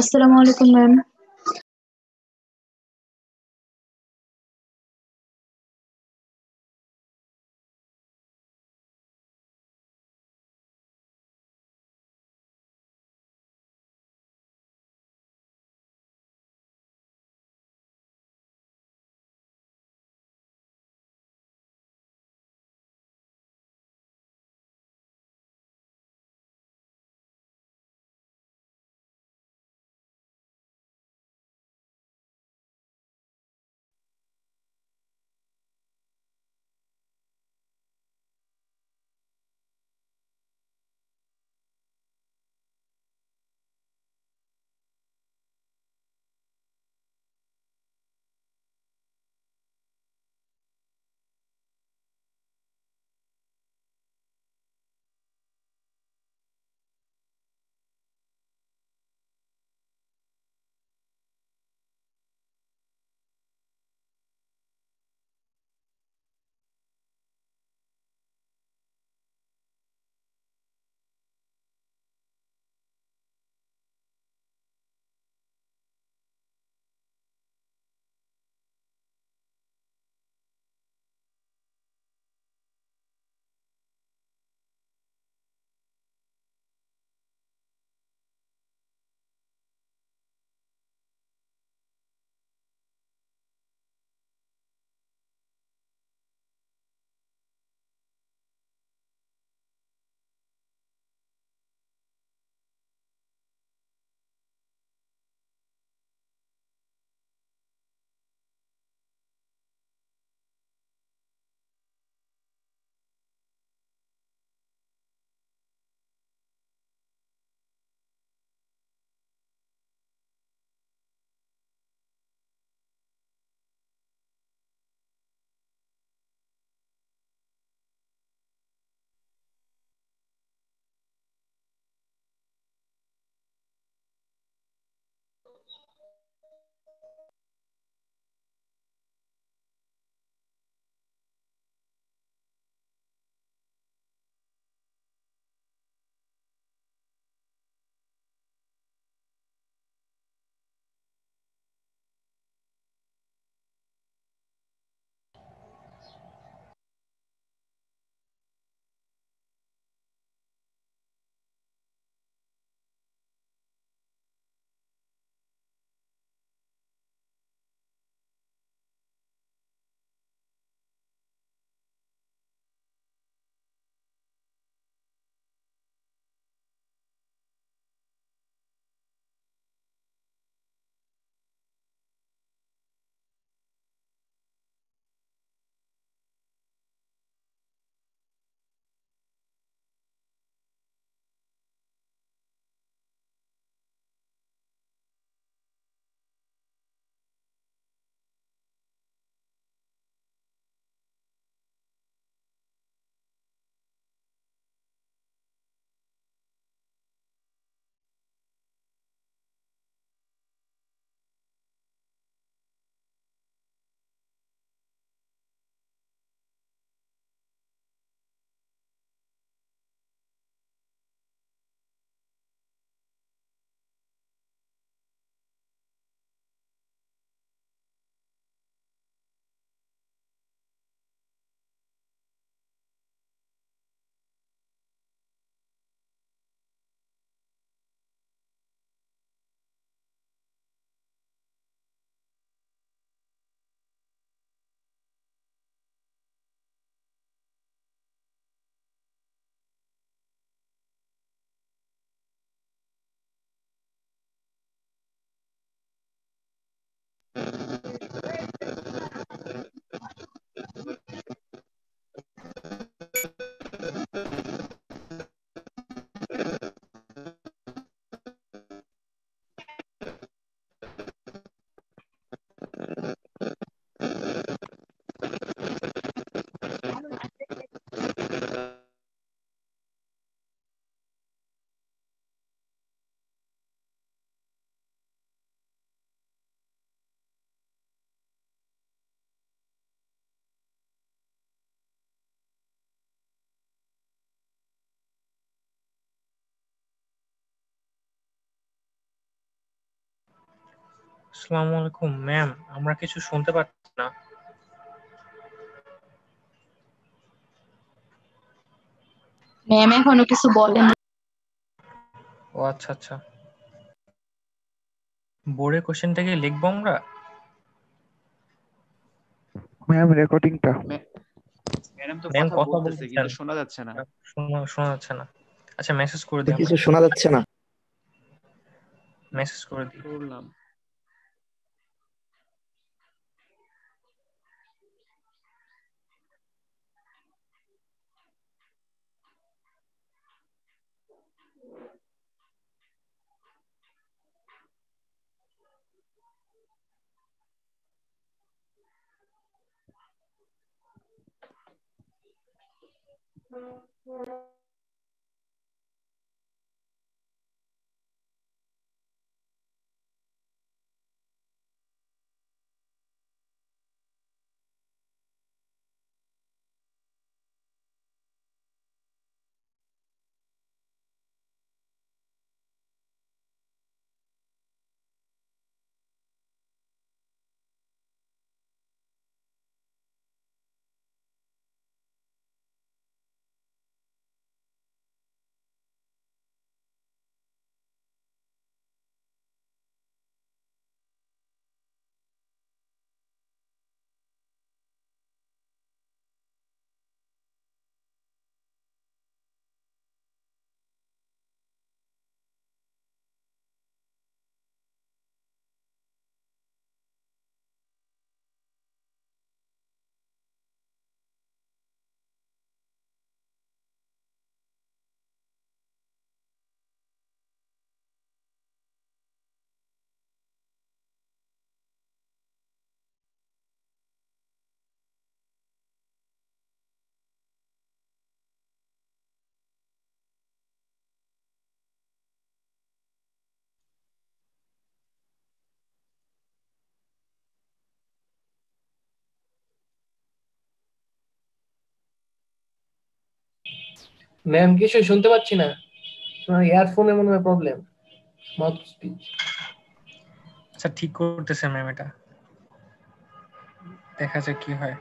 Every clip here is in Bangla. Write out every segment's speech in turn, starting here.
Assalamu alaikum, ma'am. আসসালামু আলাইকুম ম্যাম, আমরা কিছু শুনতে পাচ্ছি না। ম্যাম এখনো কিছু বলেন। ও আচ্ছা আচ্ছা, বোর্ডে কোশ্চেনটা কি লিখবো আমরা? ম্যাম রেকর্ডিংটা। ম্যাডাম তো ম্যাম কথা কথা বলতেছে বলতেছেন, কিন্তু শোনা যাচ্ছে না। শোনা যাচ্ছে না। আচ্ছা, মেসেজ করে দিই আমরা, কিছু শোনা যাচ্ছে না। মেসেজ করে দিই। করলাম। ম্যাম কিছুই শুনতে পাচ্ছি না, তোমার ইয়ারফোনে মনে হয় প্রবলেম, মাউথ স্পিচ। আচ্ছা, ঠিক করতেছে ম্যাম, এটা দেখা যাক কি হয়।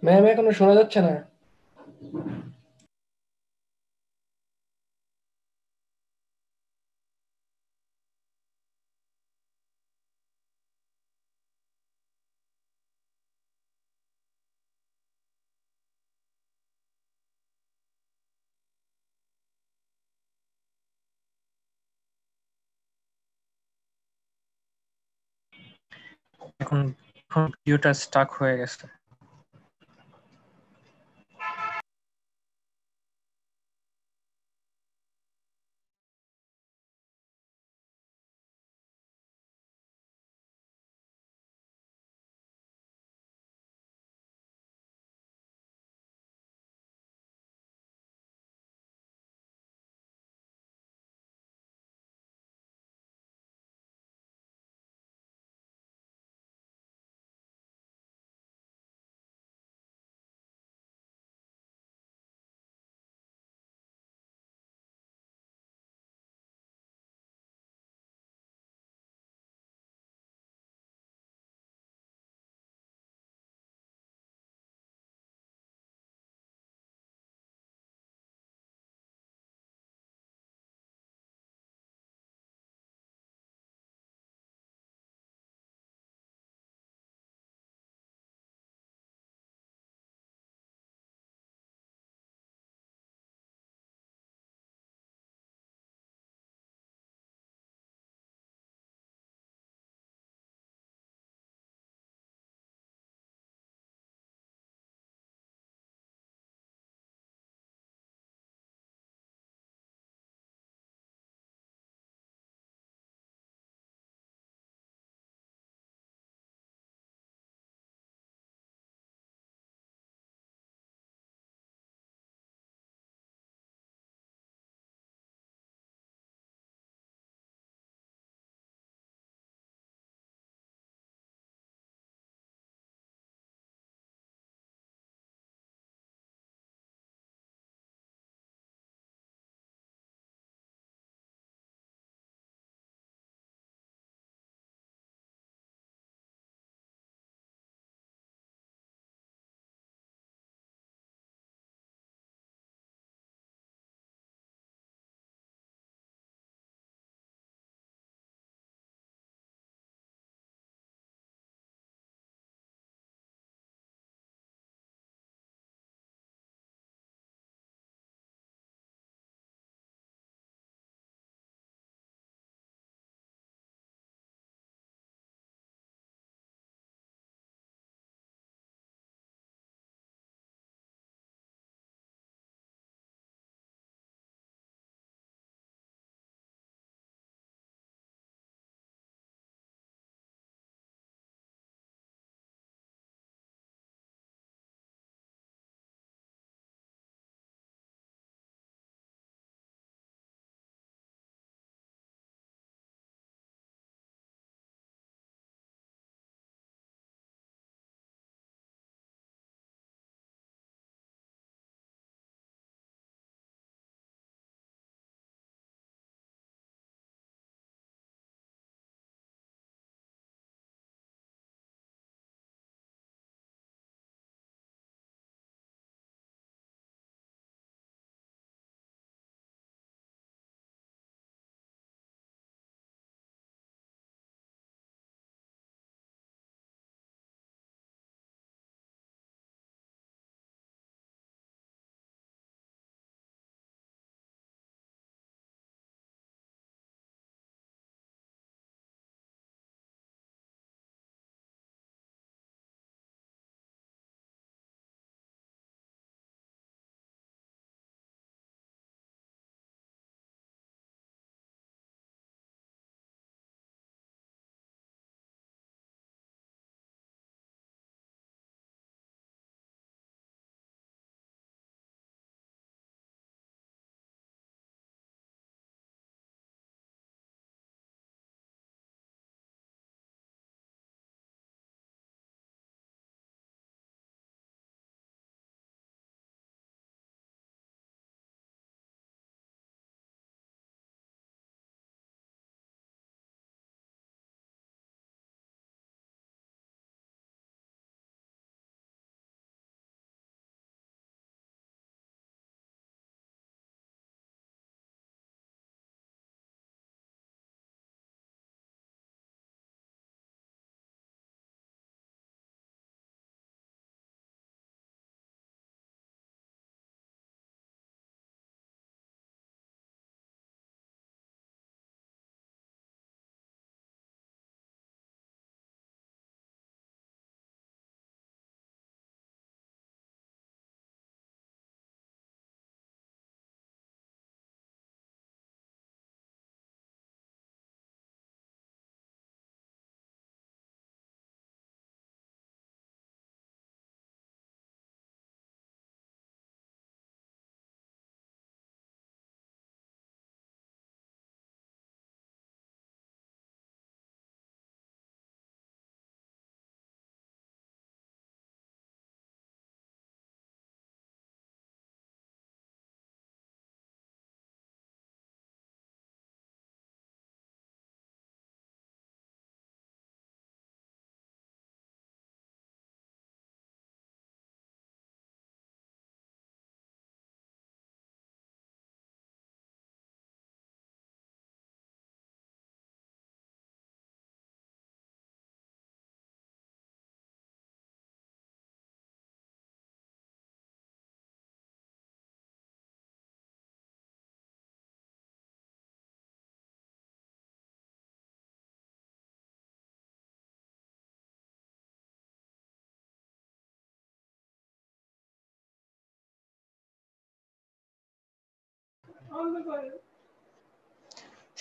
ম্যাম এখনো শোনা যাচ্ছে না। এখন এখন ভিডিওটা স্টাক হয়ে গেছে।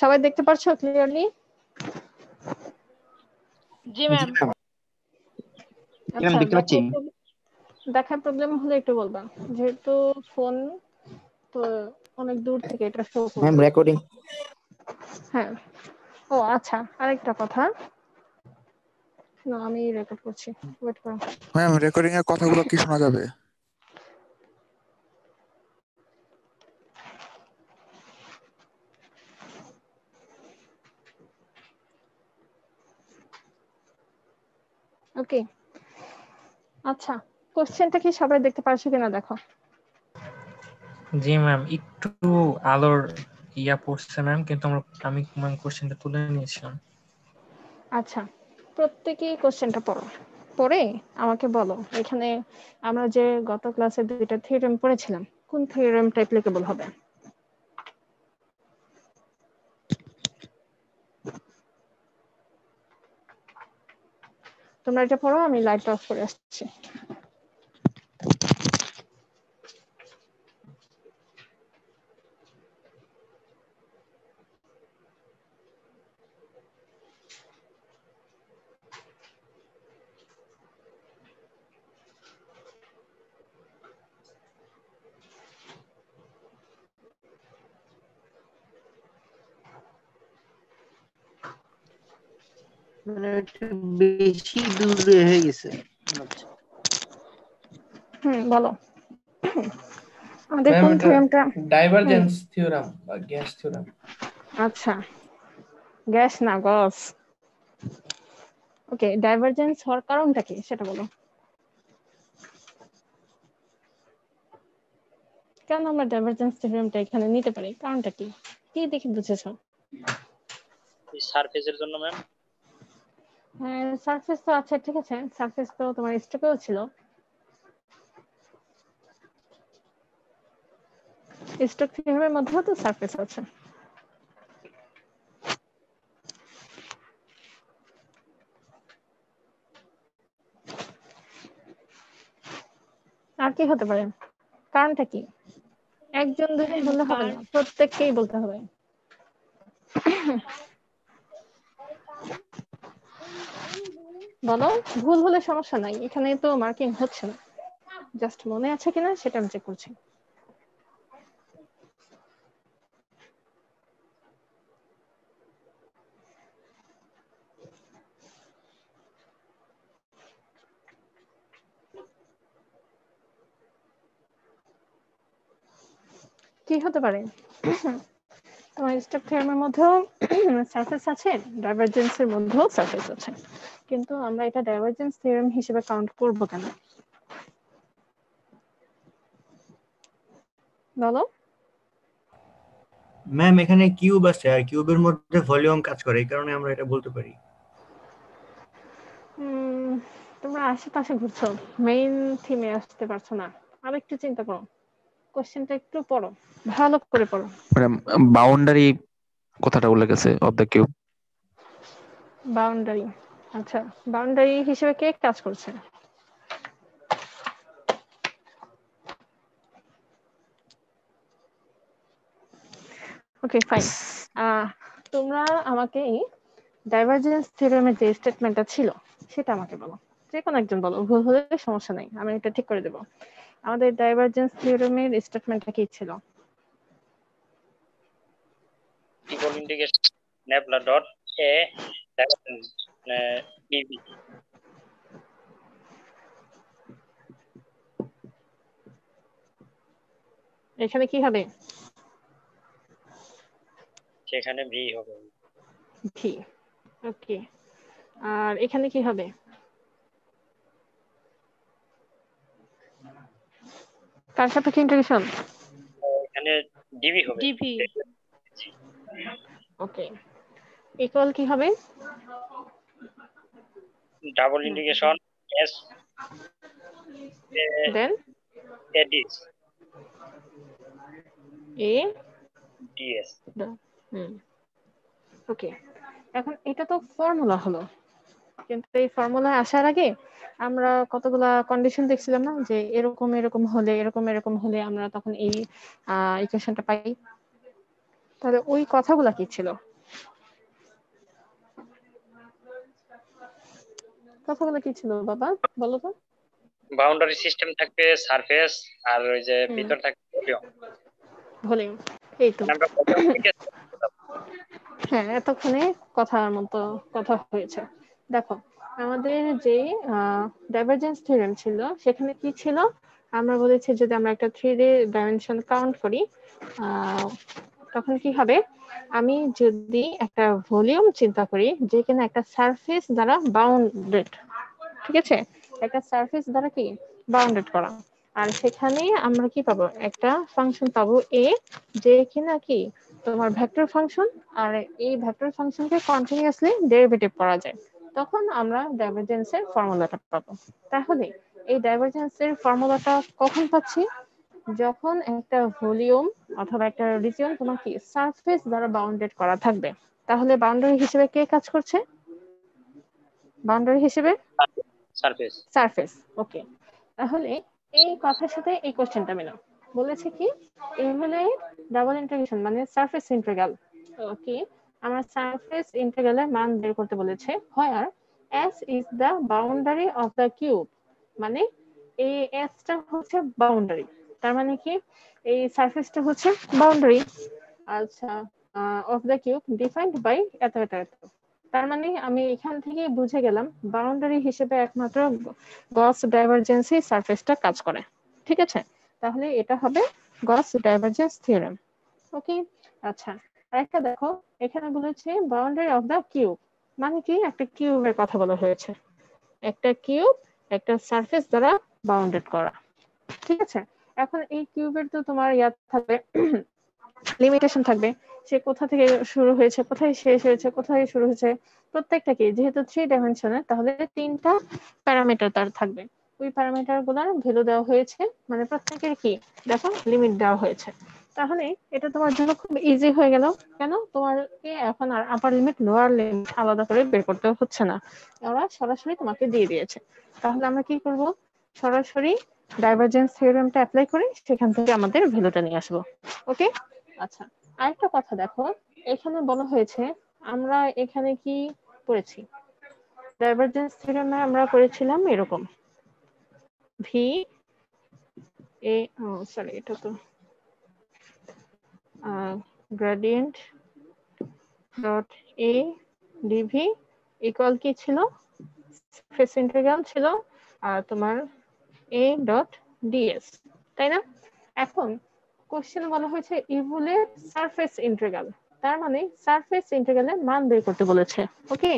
সবাই দেখতে পারছো ক্লিয়ারলি? জি ম্যাম। আচ্ছা, দেখতে পাচ্ছি। দেখার প্রবলেম হলে একটু বলবা, যেহেতু ফোন তো অনেক দূর থেকে এটা শো করবে। Ma'am recording. হ্যাঁ, ও আচ্ছা, আরেকটা কথা, না আমি রেকর্ড করছি, ওয়েট করো। ম্যাম রেকর্ডিং এর কথাগুলো কি শোনা যাবে? ওকে, আচ্ছা, কোশ্চেনটা কি সবাই দেখতে পারছো কিনা দেখো। জি ম্যাম, একটু আলোর পড়ছে ম্যাম, কিন্তু আমি ম্যাম কোশ্চেনটা তুলে নিয়েছিলাম। আচ্ছা, প্রত্যেকেই কোশ্চেনটা পড়ো, পড়ে আমাকে বলো এখানে আমরা যে গত ক্লাসে দুইটা থিওরেম পড়েছিলাম, কোন থিওরেমটা অ্যাপ্লিকেবল হবে। তোমরা এটা পড়ো, আমি লাইটটা অফ করে আসছি। মানে একটু বেশি দূরে হয়ে গেছে। বলো আমাদের কোন থিওরেমটা? ডাইভারজেন্স থিওরাম বা গ্যাস থিওরাম। আচ্ছা, গ্যাস না গস। ওকে, ডাইভারজেন্স হওয়ার কারণটা কি সেটা বলো। কেন আমরা ডাইভারজেন্স থিওরেমটা এখানে নিতে পারি, কারণটা কি, কি দেখে বুঝেছো? সারফেসের জন্য ম্যাম। হ্যাঁ, সারফেস তো আছে, ঠিক আছে, সারফেস তো তোমার স্টকেও ছিল, স্টক থিওরেমের মধ্যেও তো সারফেস আছে। আর কি হতে পারে, কারণটা কি? একজন দুজন বললে হবে না, প্রত্যেককেই বলতে হবে। বলো, ভুল হলে সমস্যা নাই, এখানে তো মার্কিং হচ্ছে না, জাস্ট মনে আছে কিনা সেটা আমি চেক করছি। কি হতে পারে, তোমার স্টক থিওরেমের মধ্যেও সারফেস আছে, ডাইভারজেন্সের মধ্যেও সারফেস আছে, কিন্তু আমরা এটা ডাইভারজেন্স থিওরেম হিসেবে কাউন্ট করব কেন বলো। ম্যাম এখানে কিউব আছে আর কিউবের মধ্যে ভলিউম কাজ করে, এই কারণে আমরা এটা বলতে পারি। তোমরা আশেপাশে ঘুরছো, মেইন থিমে আসতে পারছো না, আরেকটু চিন্তা করো, কোশ্চেনটা একটু পড়ো, ভালো করে পড়ো। ম্যাডাম বাউন্ডারি কথাটা উল্লেখ আছে অফ দ্য কিউব। বাউন্ডারি, আচ্ছা, বাউন্ডারি হিসেবে কে কাজ করছে? ওকে ফাইন, তোমরা আমাকে ডাইভারজেন্স থিওরেমের যে স্টেটমেন্টটা ছিল সেটা আমাকে বলো, যে কোনো একজন বলো, ভুল হলে সমস্যা নেই, আমি এটা ঠিক করে দেব। আমাদের ডাইভারজেন্স থিওরেমের স্টেটমেন্টটা কি ছিল? Equal integration nabla dot A DB. এখানে কি হবে? সেখানে ভি হবে। ভি, ওকে, আর এখানে কি হবে? কার সাপেক্ষে ইন্টিগ্রেশন? এখানে ডিবি হবে। ডিভি। ওকে, ইকুয়াল কি হবে? ডাবল ইন্টিগ্রেশন এস দেন এডিস এ ডিএস। ওকে, এখন এটা তো ফর্মুলা হলো, কিন্তু এই ফর্মুলায় আসার আগে আমরা কতগুলা কন্ডিশন দেখছিলাম না, যে এরকম এরকম হলে, এরকম এরকম হলে আমরা তখন এই ইকুয়েশনটা পাই। তাহলে ওই কথাগুলো কি ছিল? কথাগুলো কি ছিল বাবা, বলো তো। বাউন্ডারি সিস্টেম থাকবে, সারফেস, আর ওই যে ভিতর থাকবে ভলিউম। ভলিউম, এই তো। আমরা ভলিউম থেকে হ্যাঁ, এতক্ষণে কথার মতো কথা হয়েছে। দেখো, আমাদের যে ডাইভারজেন্স থিওরেম ছিল সেখানে কি ছিল, আমরা বলেছি যদি আমরা একটা 3D ডাইমেনশন কাউন্ট করি তখন কি হবে, আমি যদি একটা ভলিউম চিন্তা করি যে কিনা একটা সারফেস দ্বারা বাউন্ডেড, ঠিক আছে, একটা সারফেস দ্বারা কি বাউন্ডেড করা, আর সেখানে আমরা কি পাবো, একটা ফাংশন পাবো a, যে কিনা কি তোমার ভেক্টর ফাংশন, আর এই ভেক্টর ফাংশনকে কন্টিনিউয়াসলি ডেরিভেটিভ করা যায়, তখন আমরা ডাইভারজেন্সের ফর্মুলাটা পাবো। তাহলে এই ডাইভারজেন্সের ফর্মুলাটা কখন পাচ্ছি, যখন একটা ভলিউম অথবা একটা রিজিয়ন তোমার কি সারফেস দ্বারা বাউন্ডেড করা থাকবে। তাহলে বাউন্ডারি হিসেবে কে কাজ করছে, বাউন্ডারি হিসেবে সারফেস। সারফেস, ওকে। তাহলে এই কথার সাথে এই কোশ্চেনটা মিলো, বলেছে কি ইনভলিউট ডাবল ইন্টিগ্রেশন মানে সারফেস ইন্টিগ্রাল, ওকে, আমরা সারফেস ইন্টিগ্রালের মান বের করতে বলেছে, হোয়ার s is the boundary of the cube, মানে এই s টা হচ্ছে বাউন্ডারি, তার মানে কি এই সারফেসটা হচ্ছে বাউন্ডারি, আচ্ছা, of the cube defined by এত এত এত। তার মানে আমি এখান থেকে বুঝে গেলাম বাউন্ডারি হিসেবে একমাত্র গস ডাইভারজেন্সি সারফেসটা কাজ করে, ঠিক আছে। তাহলে এটা হবে গস ডাইভারজেন্স থিওরেম, ওকে। আচ্ছা, আরেকটা দেখো, এখানে বলেছে বাউন্ডারি অফ দা কিউব, মানে কি একটা কিউবের কথা বলা হয়েছে, একটা কিউব একটা সারফেস দ্বারা বাউন্ডেড করা, ঠিক আছে। এখন এই কিউবের তো তোমার ইয়াদ থাকবে, লিমিটেশন থাকবে, সে কোথা থেকে শুরু হয়েছে, কোথায় শেষ হয়েছে, কোথায় শুরু হয়েছে, প্রত্যেকটা কি যেহেতু 3 ডাইমেনশনের, তাহলে 3টা প্যারামিটার তার থাকবে, ওই প্যারামিটার গুলার ভ্যালু দেওয়া হয়েছে, মানে প্রত্যেকের কি দেখো লিমিট দেওয়া হয়েছে। তাহলে এটা তোমার জন্য খুব ইজি হয়ে গেল, কেন তোমাকে এখন আর আপার লিমিট লোয়ার লিমিট আলাদা করে বের করতে হচ্ছে না, ওরা সরাসরি তোমাকে দিয়ে দিয়েছে। তাহলে আমরা কি করব, সরাসরি ডাইভারজেন্স থিওরেমটা অ্যাপ্লাই করে সেখান থেকে আমাদের ভ্যালুটা নিয়ে আসবো, ওকে। আচ্ছা, আরেকটা কথা দেখো, এখানে বলা হয়েছে, আমরা এখানে কি পড়েছি, ডাইভারজেন্স থিওরেমে আমরা পড়েছিলাম এরকম ভি এ, সরি এটা তো gradient dot A DV equal কি ছিল, সারফেস ইন্টিগ্রাল ছিল, আর তোমার এ ডট ডিএস, তাই না। এখন কোশ্চেন বলা হয়েছে ইভ্যালুয়েট সারফেস ইন্টিগ্রাল, তার মানে সারফেস ইন্টিগ্রালের মান বের করতে বলেছে, ওকে।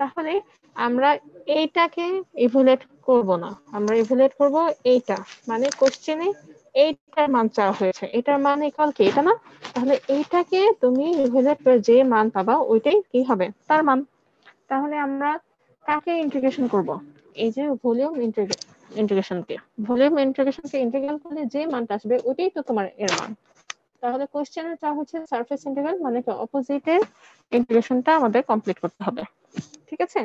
তাহলে আমরা এইটাকে ইভ্যালুয়েট করব না, আমরা ইভ্যালুয়েট করব এইটা, মানে কোশ্চেনে এইটার মান চাওয়া হয়েছে, এটার মান ইকুয়াল কি এটা না, তাহলে এইটাকে তুমি ইভ্যালুয়েট করে যে মান পাবা ওইটাই কি হবে তার মান। তাহলে আমরা কাকে ইন্টিগ্রেশন করব, এই যে ভলিউম ইন্টিগ্রেশনকে, ভলিউম ইন্টিগ্রেশনকে ইন্টিগ্রাল করলে যে মানটা আসবে ওইটাই তো তোমার এর মান। তাহলে কোশ্চেনের চা হচ্ছে সারফেস ইন্টিগ্রাল, মানে কি অপোজিটের ইন্টিগ্রেশনটা আমাদের কমপ্লিট করতে হবে, ঠিক আছে।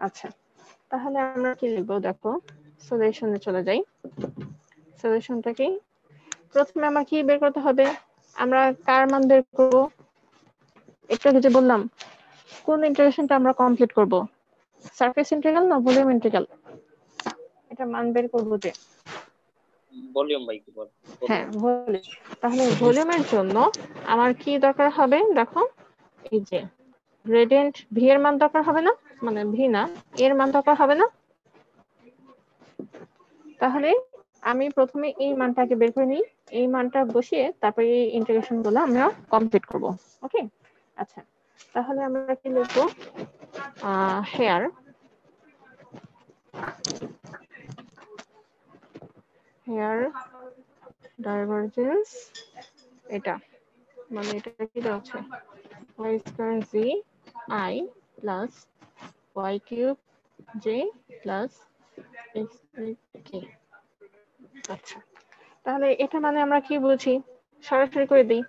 আচ্ছা, তাহলে আমরা কি লিখবো, দেখো সলিউশনে চলে যাই। সলিউশনটা কি, প্রথমে আমার কি বের করতে হবে, আমরা কার মান বের করব, একটু আগে যে বললাম কোন ইন্টিগ্রেশনটা আমরা কমপ্লিট করব, সারফেস ইন্টিগ্রাল না ভলিউম ইন্টিগ্রাল, এটা মান বের করব যে ভলিউম বাই কি বল, হ্যাঁ ভলিউম। তাহলে ভলিউমের জন্য আমার কি দরকার হবে, দেখো এই যে গ্রেডিয়েন্ট ভি এর মান দরকার হবে না, মানে ভি না এর মান দরকার হবে না। তাহলে আমি প্রথমে এই মানটাকে বের করে নিই, এই মানটা বসিয়ে তারপরে এই ইন্টিগ্রেশন গুলো আমরা কমপ্লিট করব, ওকে। আচ্ছা, তাহলে আমরা কি লিখবো, হেয়ার ডাইভারজেন্স, এটা মানে এটা কি দেওয়া আছে, y square z i plus y cube j plus x k। আচ্ছা, তাহলে এটা মানে আমরা কি বুঝি, সরাসরি করে দিই,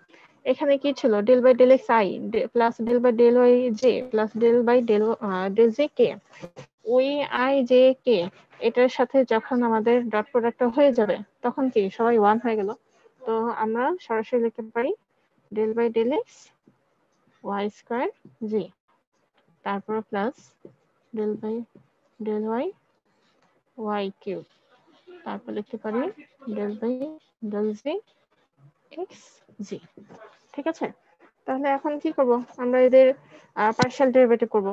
এখানে কি ছিল del by del X I plus del by del Y J plus del by del Z K, ওই আই জে কে এটার সাথে যখন আমাদের ডট প্রোডাক্টটা হয়ে যাবে তখন কি সবাই 1 হয়ে গেল। তো আমরা সরাসরি লিখতে পারি del by del x y square g, তারপর plus del by del y y cube, তারপর লিখতে পারি del by del z x g। ঠিক আছে, তাহলে এখন কি করব, আমরা এদের পার্শিয়াল ডেরিভেটিভ করব।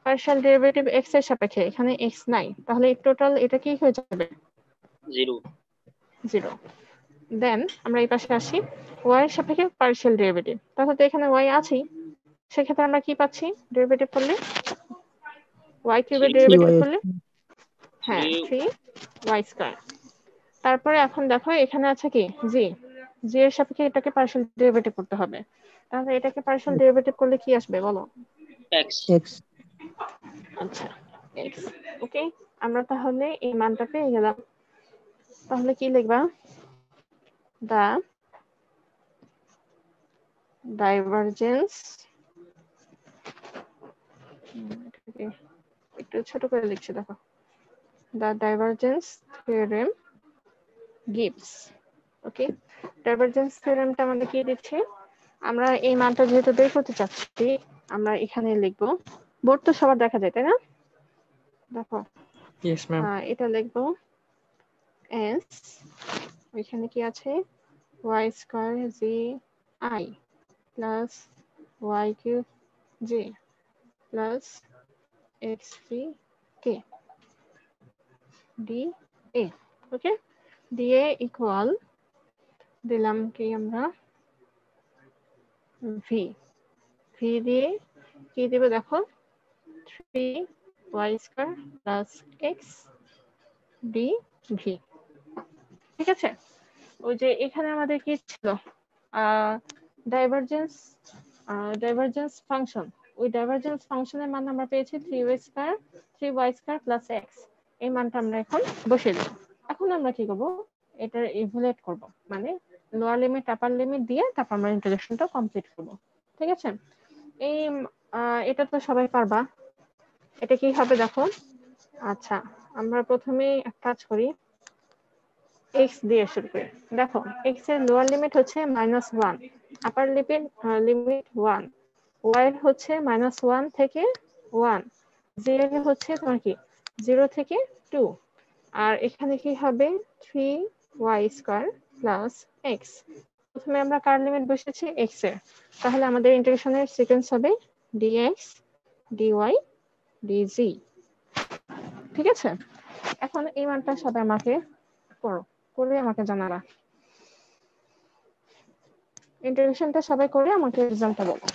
পার্শিয়াল ডেরিভেটিভ x এর সাপেক্ষে, এখানে x নাই, তাহলে টোটাল এটা কি হয়ে যাবে 0। দেন আমরা এই পাশে আসি, y এর সাপেক্ষে পার্শিয়াল ডেরিভেটিভ, তাহলে তো এখানে y আছেই, সেক্ষেত্রে আমরা কি পাচ্ছি ডেরিভেটিভ করলে, y কিউবের ডেরিভেটিভ করলে হ্যাঁ 3y স্কয়ার। তারপরে এখন দেখো এখানে আছে কি g, g এর সাপেক্ষে এটাকে পার্শিয়াল ডেরিভেটিভ করতে হবে, তাহলে এটাকে পার্শিয়াল ডেরিভেটিভ করলে কি আসবে বলো? x আচ্ছা x। ওকে, আমরা তাহলে এই মানটা পেয়ে গেলাম। তাহলে কি লিখবা, দা ডাইভারজেন্স, একটু ছোট করে লিখছি দেখো, the divergence theorem gives, okay, divergence থিওরেমটা আমাদের কি দিচ্ছে, আমরা এই মানটা যেহেতু বের করতে চাচ্ছি আমরা এখানে লিখবো, বোর্ড তো সবার দেখা যায় তাই না, দেখো ইয়েস ম্যাম। এটা লিখবো s, এখানে কি আছে y square z i plus y cube j plus x3 k d a, okay, dA equal দিলাম কি আমরা v, v দিয়ে কি দেব দেখো 3y square plus x d v। ঠিক আছে, ওই যে এখানে আমাদের কি ছিল ডাইভারজেন্স ফাংশন, ওই ডাইভারজেন্স ফাংশনের মান আমরা পেয়েছি 3y স্কয়ার প্লাস x, এই মানটা আমরা এখন বসিয়ে দেব। এখন আমরা কি করব, এটার ইভালুয়েট করব, মানে লোয়ার লিমিট আপার লিমিট দিয়ে তারপর আমরা ইন্টিগ্রেশনটা কমপ্লিট করব। ঠিক আছে, এই এটা তো সবাই পারবা, এটা কি হবে দেখো। আচ্ছা, আমরা প্রথমে এক কাজ করি, x দিয়ে শুরু করি। দেখো x এর লোয়ার লিমিট হচ্ছে -1, আপার লিমিট 1, y এর হচ্ছে -1 থেকে 1, z এর হচ্ছে তোমার কি 0 থেকে 2, আর এখানে কি হবে 3y স্কয়ার প্লাস x। প্রথমে আমরা কার লিমিট বসেছি x এর, তাহলে আমাদের ইন্টিগ্রেশনের সিকোয়েন্স হবে dx dy dz। ঠিক আছে, এখন এই মানটা সবাই আমাকে করো, করে আমাকে জানাবা, ইন্টিগ্রেশনটা সবাই করে আমাকে রেজাল্টটা বলো।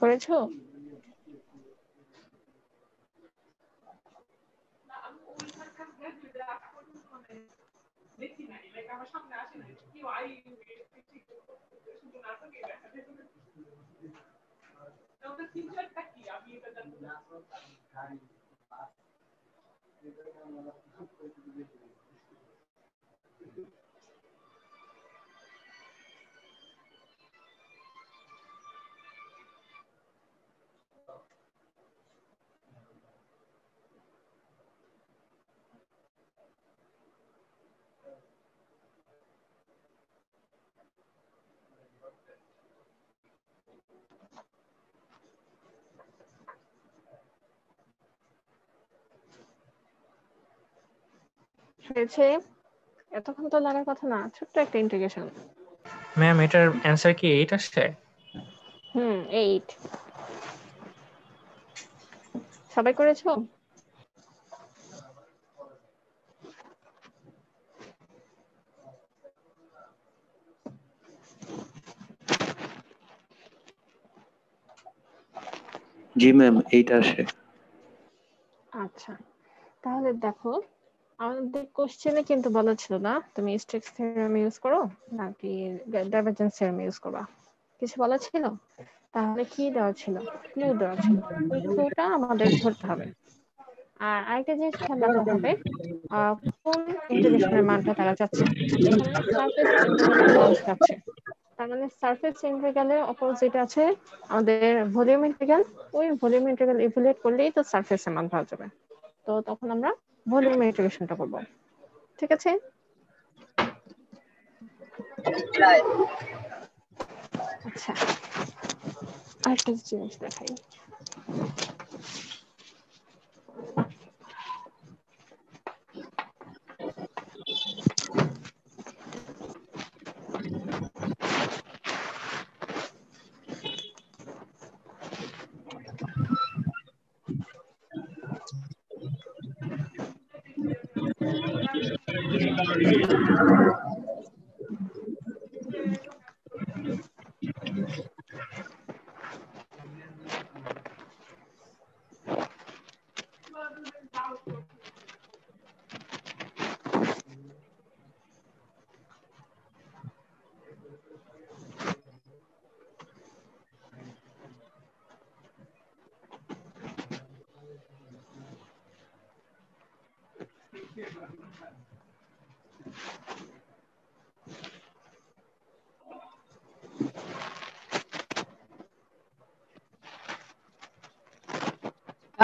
করেছো? হয়েছে, এতক্ষণ তো লাগার কথা না, ছোট্ট একটা ইন্টিগ্রেশন। ম্যাম এটার অ্যানসার কি 8 আসছে? 8। সবাই করেছো? জি ম্যাম, এইটা আসে। আচ্ছা, তাহলে দেখো আমাদের কোশ্চেনে কিন্তু বলা ছিল না তুমি স্টোক্স থিওরেম ইউজ করো নাকি ডাইভারজেন্স থিওরেম ইউজ করবা, কিছু বলা ছিল? তাহলে কি দেওয়া ছিল? ক্লু দেওয়া ছিল, ওই ক্লুটা আমাদের ধরতে হবে। আর আরেকটা জিনিস খেয়াল রাখতে হবে কোন ইন্টিগ্রেশনের মানটা তারা চাচ্ছে। এখানে সারফেস ইন্টিগ্রালের মান চাচ্ছে, তার মানে সারফেস ইন্টিগ্রালের অপোজিট আছে আমাদের ভলিউম ইন্টিগ্রাল। ওই ভলিউম ইন্টিগ্রাল ইভ্যালুয়েট করলেই তো সারফেসের মান পাওয়া যাবে। তো তখন আমরা ভলিউম ইন্টিগ্রেশনটা করব, ঠিক আছে? আচ্ছা, আরেকটা জিনিস দেখাই।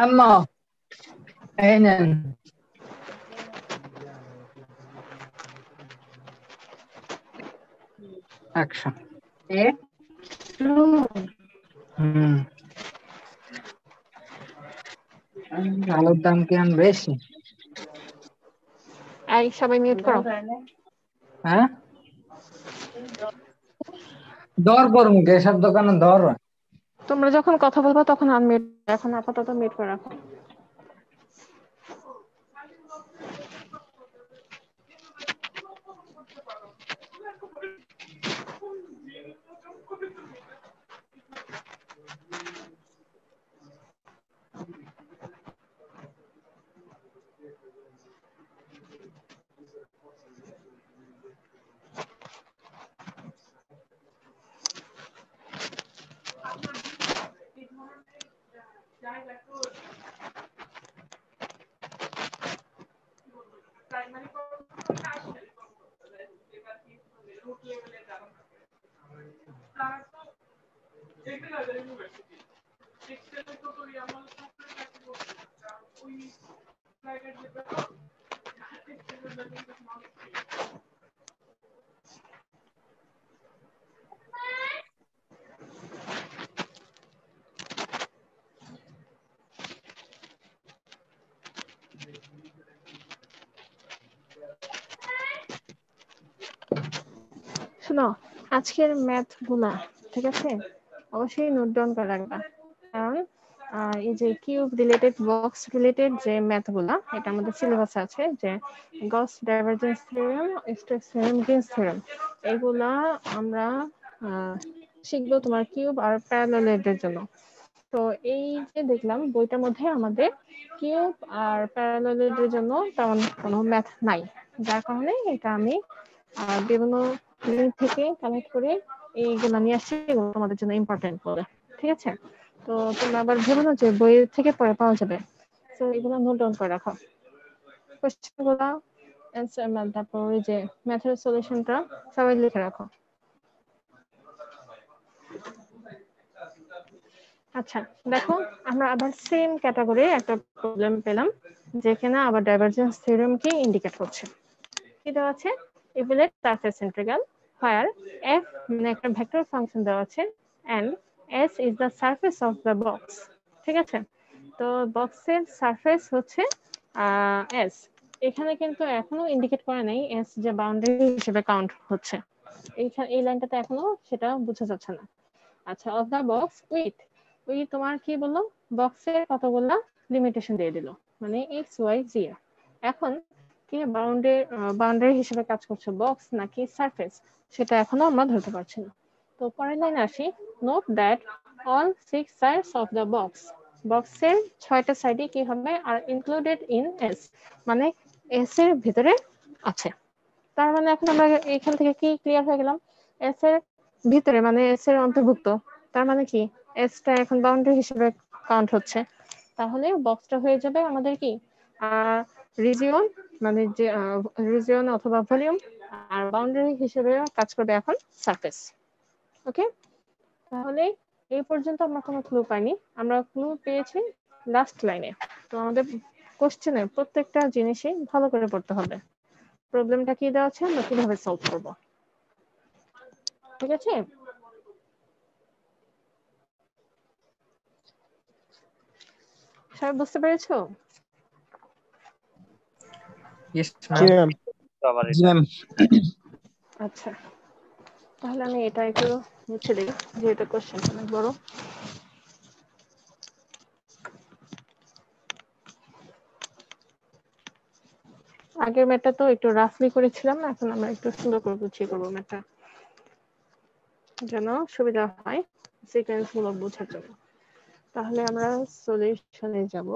আম্মা এই নেন। অ্যাকশন। আলুর দাম কি আম বেশি? এই সবাই মিউট করো। হ্যাঁ, দর করবো কে সব দোকানে দর। তোমরা যখন কথা বলবা তখন আনমিউট, এখন আপাতত মিউট করে রাখো। শোনো, আজকের ম্যাথ গুলা ঠিক আছে অবশ্যই নোট ডাউন করে রাখবা, কারণ এই যে কিউব রিলেটেড বক্স রিলেটেড যে ম্যাথ গুলা এটা আমাদের সিলেবাসে আছে, যে Gauss divergence theorem, Stokes theorem, Green's theorem, এগুলা আমরা শিখবো তোমার কিউব আর প্যারালেলের জন্য। তো এই যে দেখলাম বইটার মধ্যে আমাদের কিউব আর প্যারালেলের জন্য তেমন কোনো ম্যাথ নাই, যার কারণে এটা আমি বিভিন্ন লিঙ্ক থেকে কালেক্ট করে এইগুলো নিয়ে আসছি, এগুলো তোমাদের জন্য ইম্পর্টেন্ট বলে, ঠিক আছে? তো তোমরা আবার ভেবো না যে বই থেকে পড়ে পাওয়া যাবে, তো এগুলো নোট ডাউন করে রাখো। কোশ্চেন গুলা অ্যান্সার, তারপর ওই যে ম্যাথের সলিউশনটা সবাই লিখে রাখো। আচ্ছা দেখো, আমরা আবার সেম ক্যাটাগরি একটা প্রবলেম পেলাম, যেখানে আবার ডাইভারজেন্স থিওরেমকে ইন্ডিকেট করছে। কি দেওয়া আছে? Evaluate surface integral where f মানে একটা ভেক্টর ফাংশন দেওয়া আছে and s is the surface of the box, ঠিক আছে? তো বক্সের সারফেস হচ্ছে s, এখানে কিন্তু এখনো ইন্ডিকেট করে নাই s যে বাউন্ডারি হিসেবে কাউন্ট হচ্ছে, এই লাইনটাতে এখনো সেটা বোঝা যাচ্ছে না। আচ্ছা, অফ দা বক্স উইথ, ওই তোমার কি বললো, বক্সের কতগুলা লিমিটেশন দিয়ে দিল, মানে এক্স ওয়াই জি। এখন কি বাউন্ডারি হিসেবে কাজ করছে বক্স নাকি সারফেস, সেটা এখনো আমরা ধরতে পারছি না। তো পরের লাইনে আসি, note that all 6 sides of the box বক্সের 6টা সাইডে কি হবে আর ইনক্লুডেড ইন এস, মানে এস এর ভিতরে আছে। তার মানে এখন আমরা এখান থেকে কি ক্লিয়ার হয়ে গেলাম, এস এর ভিতরে মানে এস এর অন্তর্ভুক্ত, তার মানে কি এস টা এখন বাউন্ডারি হিসেবে কাউন্ট হচ্ছে। তাহলে বক্সটা হয়ে যাবে আমাদের কি রিজিয়ন, মানে যে রিজিয়ন অথবা ভলিউম, আর বাউন্ডারি হিসেবে কাজ করবে এখন সারফেস। ওকে, তাহলে এই পর্যন্ত আমরা কোনো ক্লু পাইনি, আমরা ক্লু পেয়েছি লাস্ট লাইনে। তো আমাদের কোশ্চেনের প্রত্যেকটা জিনিসই ভালো করে পড়তে হবে, প্রবলেমটা কি দেওয়া আছে আমরা কিভাবে সলভ করব, ঠিক আছে? সবাই বুঝতে পেরেছো? ইয়েস জি ম্যাম। ম্যাম, জি ম্যাম। আচ্ছা, তাহলে আমি এটা একটু মুছে দিই যেহেতু কোশ্চেন অনেক বড়। আগের ম্যাথটা তো একটু রাফলি করেছিলাম, এখন আমরা একটু সুন্দর করে গুছিয়ে করবো ম্যাথটা, যেন সুবিধা হয় সিকোয়েন্স গুলো বোঝার জন্য। তাহলে আমরা সলিউশনে যাব।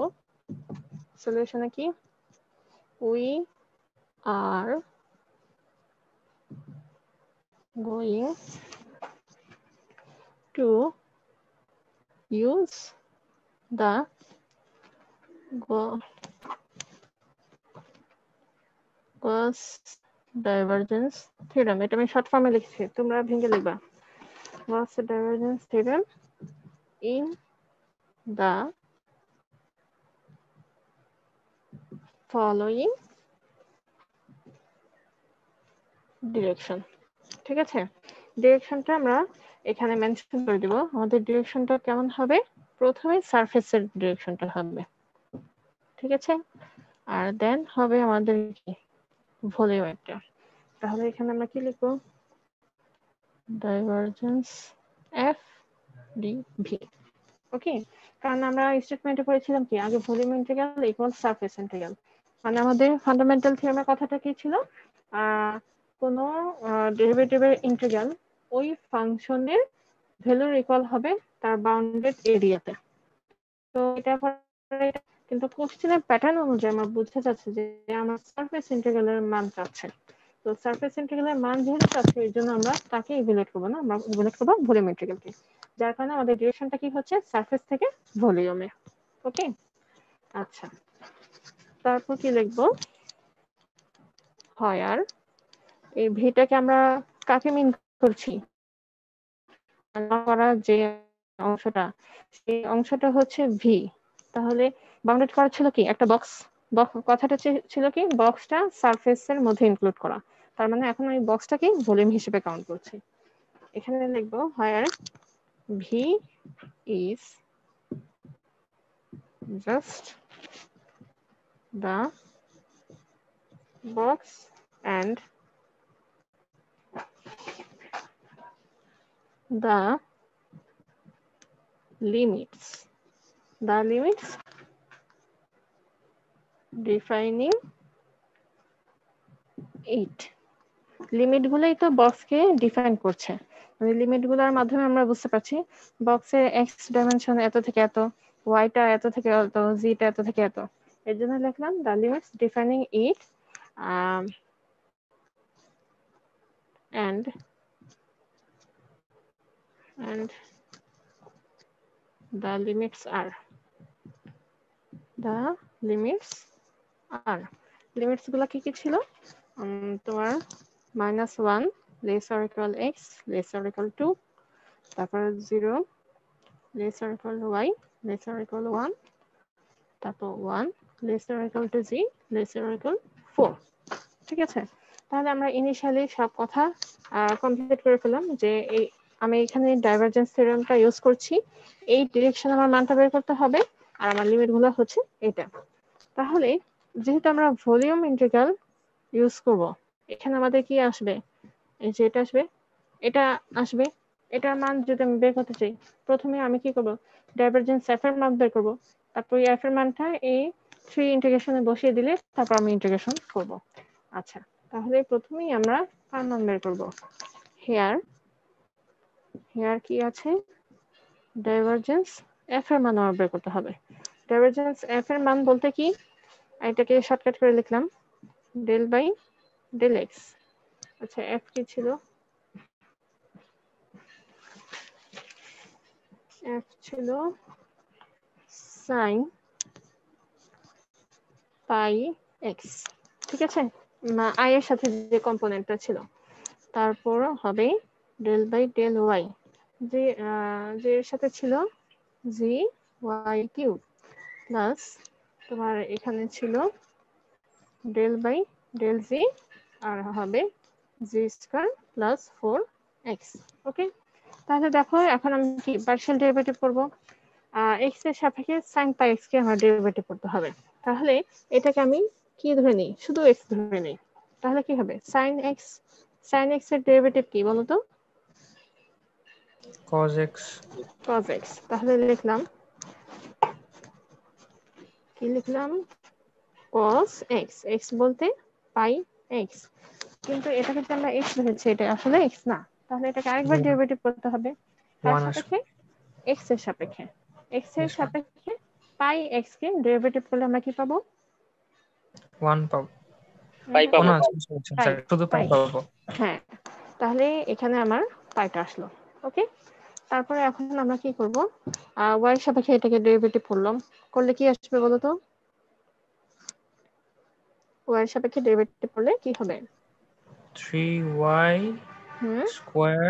সলিউশনে কি, we are going to use the Gauss divergence theorem, এটা আমি শর্ট ফর্মে লিখছি, তোমরা ভেঙে লিখবা। Gauss divergence theorem in the following direction, ঠিক আছে? ডিরেকশনটা আমরা এখানে মেনশন করে দিব। আমাদের ডিরেকশনটা কেমন হবে, প্রথমে সারফেসের ডিরেকশনটা হবে, ঠিক আছে? আর দেন হবে আমাদের কি ভলিউমটা। তাহলে এখানে আমরা কি লিখবো, ডাইভারজেন্স এফ ডি ভি। ওকে, কারণ আমরা স্টেটমেন্টে পড়েছিলাম কি আগে volume integral equal surface integral, মানে আমাদের ফান্ডামেন্টাল থিওরেমের কথাটা কি ছিল, কোন ডেরিভেটিভের ইন্টিগ্রাল ওই ফাংশনের ভ্যালুর ইকুয়াল হবে তার বাউন্ডেড এরিয়াতে। তো এটা কিন্তু কোশ্চেনের প্যাটার্ন অনুযায়ী আমার বোঝা যাচ্ছে যে আমার সারফেস ইন্টিগ্রালের মান চাচ্ছে। তো সারফেস ইন্টিগ্রালের মান যেহেতু চাচ্ছে এই জন্য আমরা তাকে ইভালুয়েট করবো না, আমরা ইভালুয়েট করবো ভলিউম ইন্টিগ্রালকে, যার কারণে আমাদের ডিরেকশনটা কি হচ্ছে সারফেস থেকে ভলিউমে। ওকে, আচ্ছা, তারপর কি লিখবো, হয় আর এই ভিটাকে আমরা কাকে মিন করছি, করা যে অংশটা, সেই অংশটা হচ্ছে ভি। তাহলে বাউন্ডেড করা ছিল কি একটা বক্স, কথাটা ছিল কি বক্সটা সারফেসের মধ্যে ইনক্লুড করা, তার মানে এখন ওই বক্সটাকে ভলিউম হিসেবে কাউন্ট করছি। এখানে লিখবো where V is just the box and the limits defining it, limit গুলোই তো বক্সকে ডিফাইন করছে, মানে লিমিট গুলোর মাধ্যমে আমরা বুঝতে পারছি বক্সের এক্স ডাইমেনশন এত থেকে এত, ওয়াইটা এত থেকে এত, জিটা এত থেকে এত। এর জন্য লিখলাম the limits defining it and the limits are limits গুলা কি কি ছিল, তোমার -1 lesser equal x lesser equal 2, তারপর 0 lesser equal y lesser equal 1, তারপর 1 lesser equal to z lesser equal 4, ঠিক আছে? তাহলে আমরা ইনিশিয়ালি সব কথা কমপ্লিট করে ফেললাম যে এই আমি এখানে ডাইভারজেন্স থিওরেমটা ইউজ করছি, এই ডিরেকশনে আমার মানটা বের করতে হবে আর আমার লিমিট গুলো হচ্ছে এটা। তাহলে যেহেতু আমরা ভলিউম ইন্টিগ্রাল ইউজ করব, এখানে আমাদের কি আসবে, এই যে এটা আসবে, এটা আসবে, এটার মান যদি আমি বের করতে চাই প্রথমে আমি কি করব, ডাইভারজেন্স এফ এর মান বের করব, তারপর এফ এর মানটা এই 3 ইন্টিগ্রেশনে বসিয়ে দিলে তারপর আমি ইন্টিগ্রেশন করব। আচ্ছা, তাহলে প্রথমেই আমরা কার মান বের করব, হেয়ার কি আছে, ডাইভারজেন্স এফ এর মান আমার বের করতে হবে। ডাইভারজেন্স এফ এর মান বলতে কি, এটাকে শর্টকাট করে লিখলাম ডেল বাই ডেল এক্স। আচ্ছা এফ কি ছিল, এফ ছিল সাইন পাই এক্স, ঠিক আছে, আই এর সাথে যে কম্পোনেন্টটা ছিল। তারপর হবে ডেল বাই ডেল ওয়াই, যে এর সাথে ছিল জি ওয়াই কিউব, প্লাস তোমার এখানে ছিল ডেল বাই ডেল জি, আর হবে জি স্কয়ার প্লাস 4x। ওকে, তাহলে দেখো এখন আমি কি পার্শিয়াল ডেরিভেটিভ করব। এক্স এর সাপেক্ষে sin পাই এক্স কে আমার ডেরিভেটিভ করতে হবে। তাহলে এটাকে আমি কি ধরে নিই, শুধু এক্স ধরে নিই। তাহলে কি হবে sin x এর ডেরিভেটিভ কি বলো তো? cos x। cos x। তাহলে লিখলাম, কি লিখলাম, cos x, x বলতে পাই x, কিন্তু এটাকে যে আমরা x ধরেছি এটা আসলে x না, তাহলে এটাকে আরেকবার ডেরিভেটিভ করতে হবে। কার 1 আসবে। সাপেক্ষে? x এর সাপেক্ষে। x এর সাপেক্ষে পাই x কে ডেরিভেটিভ করলে আমরা কি পাবো? 1 পাবো। পাই ও পাবো। না, শুধু পাই পাবো। হ্যাঁ, তাহলে এখানে আমার পাইটা আসলো। ওকে, তারপরে এখন আমরা কি করব, y এর সাপেক্ষে এটাকে ডেরিভেটিভ করলাম, করলে কি আসবে বলো তো? y এর সাপেক্ষে ডেরিভেটিভ করলে কি হবে? 3y square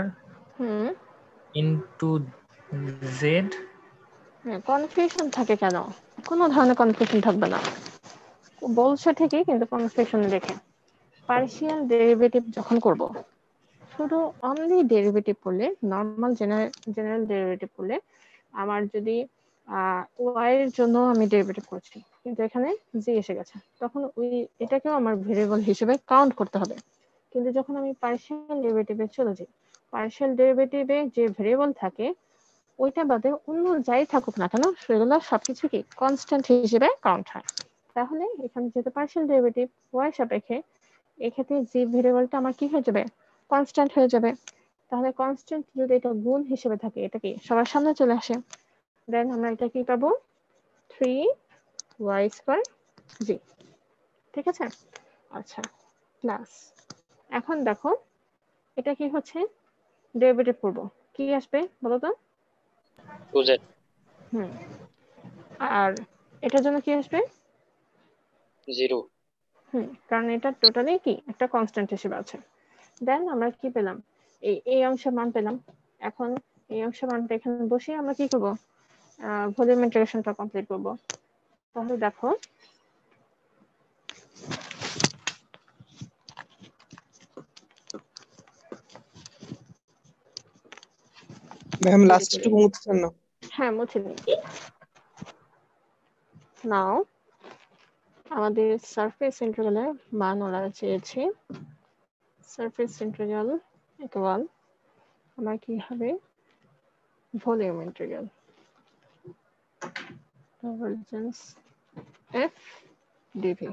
into z। Confusion থাকে কেন? কোনো ধরনের কনফিউশন থাকবে না, বলছে ঠিকই কিন্তু কনফিউশন রেখে। পার্শিয়াল ডেরিভেটিভ যখন করব, শুধু অনলি ডেরিভেটিভ করলে, নরমাল জেনারেল ডেরিভেটিভ করলে, আমার যদি y এর জন্য আমি ডেরিভেটিভ করছি কিন্তু এখানে জি এসে গেছে, তখন ওই এটাকেও আমার ভেরিয়েবল হিসেবে কাউন্ট করতে হবে। কিন্তু যখন আমি পার্শিয়াল ডেরিভেটিভে চলে যাই, পার্শিয়াল ডেরিভেটিভে যে ভেরিয়েবল থাকে ওইটা বাদে অন্য যাই থাকুক না কেন সেগুলো সবকিছু কি কনস্ট্যান্ট হিসেবে কাউন্ট হয়। তাহলে এখানে যেহেতু পার্শিয়াল ডেরিভেটিভ y সাপেক্ষে, এক্ষেত্রে জি ভেরিয়েবলটা আমার কি হয়ে যাবে, কনস্ট্যান্ট হয়ে যাবে। তাহলে কনস্ট্যান্ট যদি এটা গুণ হিসেবে থাকে, এটা কি সবার সামনে চলে আসে, দেন আমরা এটা কি পাবো, 3y স্কয়ার জি, ঠিক আছে। আচ্ছা, প্লাস এখন দেখো এটা কি হচ্ছে, ডেরিভেটিভ করব, কি আসবে বলো তো? 2z। আর এটার জন্য কি আসবে? 0। কারণ এটা টোটালি কি একটা কনস্ট্যান্ট হিসেবে আছে। দেন আমরা কি পেলাম, এই অংশের মান পেলাম। এখন এই অংশের মানটা এখানে বসিয়ে আমরা কি করব, ভলিউম ইন্টিগ্রেশনটা কমপ্লিট করব। তাহলে দেখো ম্যাম লাস্টটুকু মুছছেন না? হ্যাঁ মুছে নিই। নাও আমাদের সারফেস ইন্টিগ্রালের মান ওরা চেয়েছে, সারফেস ইন্টিগ্রাল ইকুয়াল আমার কি হবে, volume integral divergence F DV,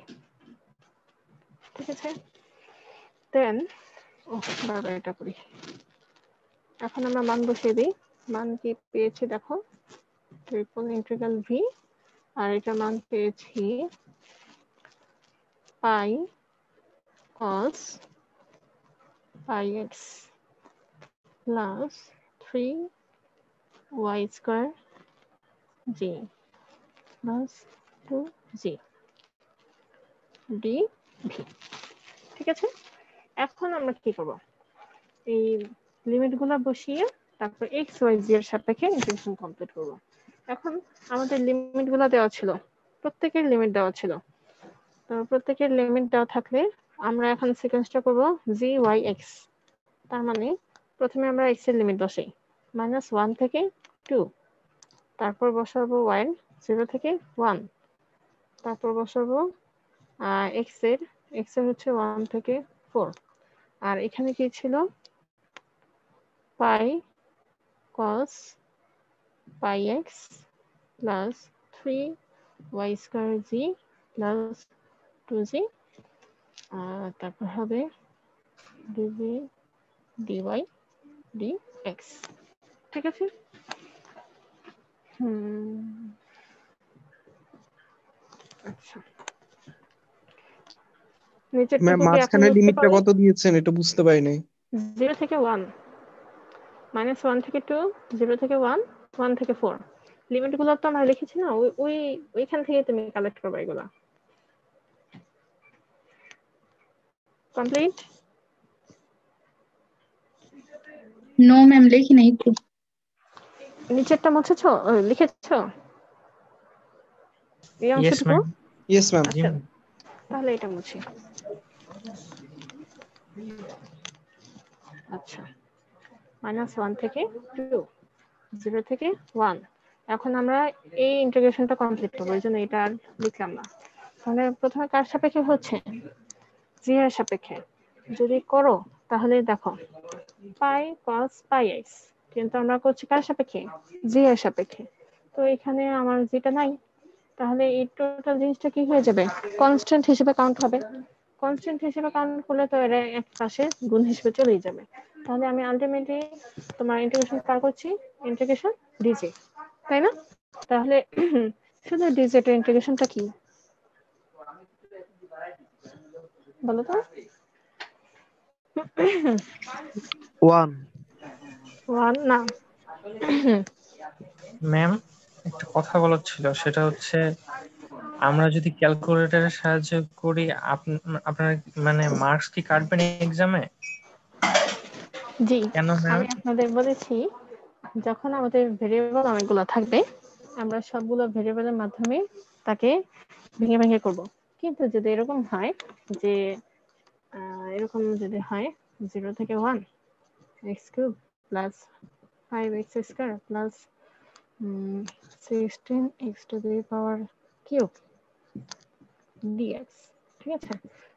ঠিক আছে। দেন বারবার এটা করি, এখন আমরা মান বসিয়ে দিই। মান কি পেয়েছি দেখো, ট্রিপল ইন্টিগ্রাল ভি, আর এটা মান পেয়েছি pi cos pi x plus 3y square z plus 2g d V, ঠিক আছে। এখন আমরা কি করব, এই লিমিট গুলা বসিয়ে তারপর এক্স ওয়াই জি এর সাপেক্ষে ইন্টিগ্রেশন কমপ্লিট করব। এখন আমাদের লিমিট গুলা দেওয়া ছিল, প্রত্যেকের লিমিট দেওয়া ছিল, তো প্রত্যেকের লিমিট দেওয়া থাকলে আমরা এখন সিকোয়েন্সটা করব জি ওয়াই এক্স। তার মানে প্রথমে আমরা এক্স এর লিমিট বসাই -1 থেকে 2, তারপর বসাবো y 0 থেকে 1, তারপর বসাবো এক্স এর হচ্ছে 1 থেকে 4, আর এখানে কি ছিল, pi cos pi x plus 3y square z plus 2g, তারপর হবে ডিভি ডিওয়াই ডিএক্স, ঠিক আছে। আচ্ছা নিচেরটা ম্যাম কি এখন মাঝখানে বুঝতে লিমিটটা পারলে? কত দিয়েছেন এটা বুঝতে পারি নাই। 0 থেকে 1 -1 থেকে 2 0 থেকে 1 1 থেকে 4 লিমিট গুলো তো আমরা লিখেছি না, ওইখান থেকে তুমি কালেক্ট করবে এগুলা। কমপ্লিট? নো ম্যাম লিখি নাই তো। নিচেরটা মুছেছো লিখেছো এই ইয়েস অংশটুকু? ম্যাম। Yes ma'am. জি আচ্ছা ম্যাম। তাহলে এটা মুছি। আচ্ছা -1 থেকে 2 0 থেকে 1 এখন আমরা এই ইন্টিগ্রেশনটা কমপ্লিট করবো, এই জন্য এটা আর লিখলাম না। তাহলে প্রথমে কার সাপেক্ষে হচ্ছে? জি এর সাপেক্ষে যদি করো তাহলে দেখো পাই cos পাই x, কিন্তু আমরা করছি কার সাপেক্ষে? জি এর সাপেক্ষে। তো এখানে আমার যেটা নাই, তাহলে এই টোটাল জিনিসটা কি হয়ে যাবে? কনস্ট্যান্ট হিসেবে কাউন্ট হবে। কনস্ট্যান্ট হিসেবে কাউন্ট করলে তো এর এক পাশে গুণ হিসেবে চলেই যাবে। তাহলে আমি আলটিমেটলি তোমার ইন্টিগ্রেশন কার করছি? ইন্টিগ্রেশন ডিজে, তাই না? তাহলে শুধু ডিজেট এর ইন্টিগ্রেশনটা কি বলো তো? 1 1 না ম্যাম একটা কথা বলার ছিল, সেটা হচ্ছে আমরা যদি ক্যালকুলেটরের সাহায্য করি আপনার মানে মার্কস কি কাটবেন এক্সামে? জি কেন ম্যাম? আমি আপনাদের বলেছি যখন আমাদের ভেরিয়েবল অনেকগুলো থাকবে আমরা সবগুলো ভেরিয়েবলের মাধ্যমে তাকে ভেঙে ভেঙে করব। কিন্তু যদি এরকম হয় যে এরকম যদি হয় 0 থেকে 1 x³ plus 5x² plus 16x³ dx, ঠিক আছে?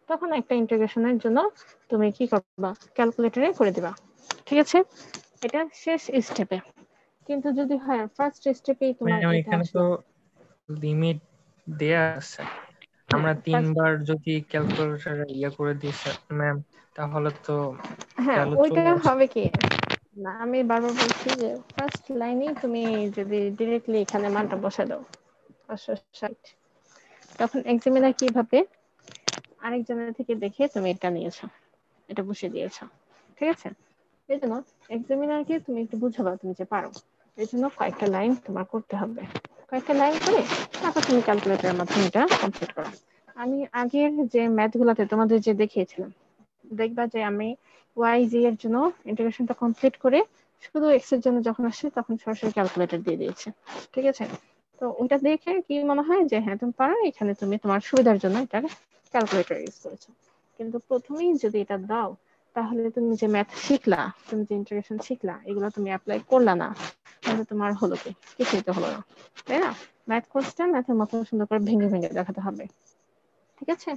তখন একটা ইন্টিগ্রেশনের জন্য তুমি কি করবা? ক্যালকুলেটরে করে দিবা, ঠিক আছে? এটা শেষ স্টেপে। কিন্তু যদি হয় ফার্স্ট স্টেপেই তোমার ম্যাম এটা এখানে তো আসলো, লিমিট দেয়া আছে, আমরা তিনবার যদি ক্যালকুলেটরে করে দিই ম্যাম, তাহলে তো হ্যাঁ ভ্যালু ওইটা চলে আসে। হবে কি না, আমি বারবার বলছি যে ফার্স্ট লাইনেই তুমি যদি ডিরেক্টলি এখানে মানটা বসে দাও 560, তখন এক্সামিনার কি ভাবে? আরেকজনের থেকে দেখে তুমি এটা নিয়েছো, এটা বসে দিয়েছো, ঠিক আছে? এই জন্য এক্সামিনারকে তুমি একটু বুঝাবা তুমি যে পারো, এই জন্য কয়েকটা লাইন তোমার করতে হবে। কয়েকটা লাইন করে তারপর তুমি ক্যালকুলেটরের মাধ্যমে এটা কমপ্লিট করো। আমি আগের যে ম্যাথ গুলাতে তোমাদের যে দেখিয়েছিলাম, দেখবা যে আমি y z এর জন্য ইন্টিগ্রেশনটা কমপ্লিট করে শুধু x এর জন্য যখন আসে তখন সরাসরি ক্যালকুলেটর দিয়ে দিয়েছে, ঠিক আছে? তো ওইটা দেখে কি মনে হয় যে হ্যাঁ তুমি পারো, এখানে তুমি তোমার সুবিধার জন্য এটা ক্যালকুলেটর ইউজ করেছো। কিন্তু প্রথমেই যদি এটা দাও তাহলে তুমি যে ম্যাথ শিখলা, তুমি যে ইন্টিগ্রেশন শিখলা, এগুলো তুমি অ্যাপ্লাই করলা না, তাহলে তোমার হলো কি? কিছুই তো হলো না, তাই না? ম্যাথ কোর্সটা ম্যাথের মতো সুন্দর করে ভেঙে ভেঙে দেখাতে হবে, ঠিক আছে?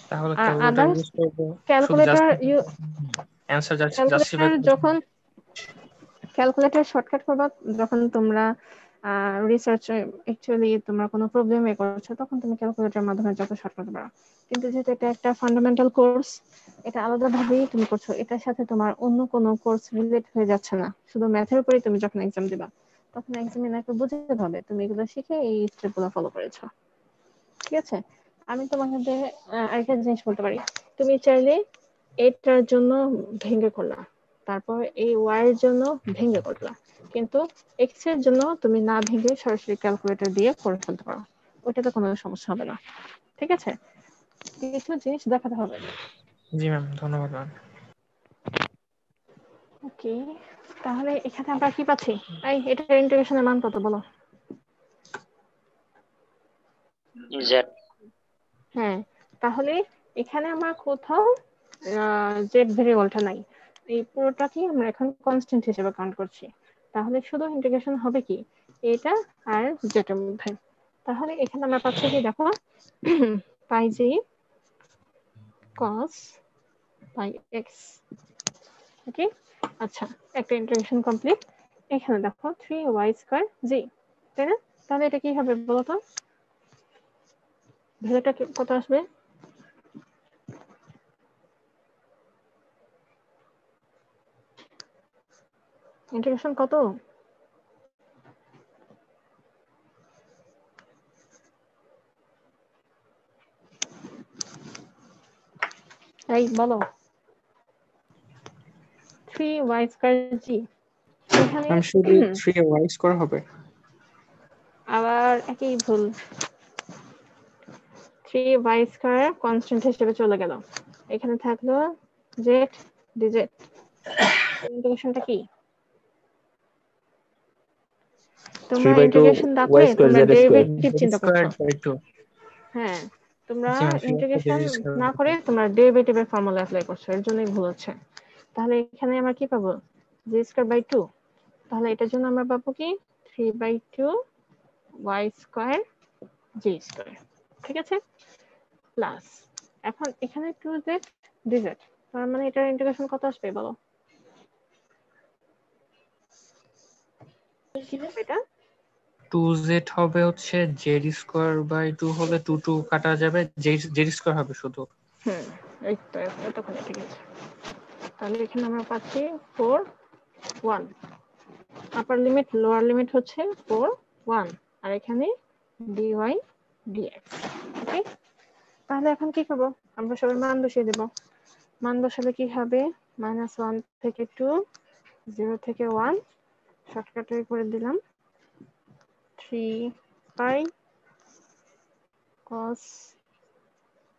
তাহলে আর ক্যালকুলেটর আদার্স ইউজ করব শুধু ক্যালকুলেটর অ্যানসার ক্যালকুলেটর জাস্টিফাই যখন ক্যালকুলেটর শর্টকাট করবা, যখন তোমরা রিসার্চ অ্যাকচুয়ালি তোমরা কোনো প্রবলেমে করছো তখন তুমি ক্যালকুলেটরের মাধ্যমে যত শর্টকাট পারো। কিন্তু যেহেতু এটা একটা ফান্ডামেন্টাল কোর্স, এটা আলাদাভাবেই তুমি করছো, এটার সাথে তোমার অন্য কোনো কোর্স রিলেট হয়ে যাচ্ছে না, শুধু ম্যাথের উপরেই তুমি যখন এক্সাম দিবা তখন এক্সামিনারকে বুঝতে হবে তুমি এগুলো শিখে এই স্টেপগুলো ফলো করেছো, ঠিক আছে? আমি তোমাকে আরেকটা জিনিস বলতে পারি, তুমি চাইলে এটার জন্য ভেঙে করলা, তারপর এই ওয়াই এর জন্য ভেঙে করলা, কিন্তু এক্স এর জন্য তুমি না ভেঙে সরাসরি ক্যালকুলেটর দিয়ে করে ফেলতে পারো, ওইটাতে কোনো সমস্যা হবে না, ঠিক আছে? কিছু জিনিস দেখাতে হবে। জি ম্যাম, ধন্যবাদ ম্যাম। ওকে, তাহলে এখানে আমরা কি পাচ্ছি? এই এটার ইন্টিগ্রেশনের মান কত বলো? জেড। হ্যাঁ, তাহলে এখানে আমার কোথাও জেড ভেরিয়েবলটা নাই, এই পুরোটাকে আমরা এখন কনস্ট্যান্ট হিসেবে কাউন্ট করছি। তাহলে শুধু ইন্টিগ্রেশন হবে কি এটা আর জেড এর মধ্যে। তাহলে এখানে আমরা পাচ্ছি কি দেখো পাই জি cos পাই এক্স, ওকে? আচ্ছা, একটা ইন্টিগ্রেশন কমপ্লিট। এখানে দেখো 3y² জি, তাই না? তাহলে এটা কি হবে বলো তো? ভ্যালুটা কত আসবে? ইন্টিগ্রেশন কত? এই বলো 3y স্কয়ার g এখানে ম্যাম শুধু 3y স্কয়ার হবে। আবার একই ভুল 3y স্কয়ার কনস্ট্যান্ট হিসেবে চলে গেল এখানে থাকলো z dz ইন্টিগ্রেশনটা কি তোমরা 3/2 ইন্টিগ্রেশন না y করে স্কয়ার তোমরা z স্কয়ার। ডেরিভেটিভ চিন্তা করছো স্কয়ার 2 হ্যাঁ তোমরা জি ম্যাম ইন্টিগ্রেশন z স্কয়ার না করে তোমরা ডেরিভেটিভের ফর্মুলা অ্যাপ্লাই করছো এর জন্যই ভুল হচ্ছে তাহলে এখানে আমরা কি পাবো z স্কয়ার বাই 2 তাহলে এটার জন্য আমরা পাবো কি 3/2 y স্কয়ার g স্কয়ার ঠিক আছে প্লাস এখন এখানে 2z dz তার মানে এটার ইন্টিগ্রেশন কত আসবে বলো এটা 2z হবে হচ্ছে z স্কয়ার বাই 2 হলে 2 2 কাটা যাবে z স্কয়ার হবে শুধু এই তো এতক্ষণে ঠিক আছে তাহলে এখানে আমরা পাচ্ছি 4 1 আপার লিমিট লোয়ার লিমিট হচ্ছে 4 1 আর এখানে dy dx ওকে তাহলে এখন কি করব আমরা সবাই মান বসিয়ে দেব মান বসালে কি হবে -1 থেকে 2 0 থেকে 1 শর্টকাটে করে দিলাম 3 pi cos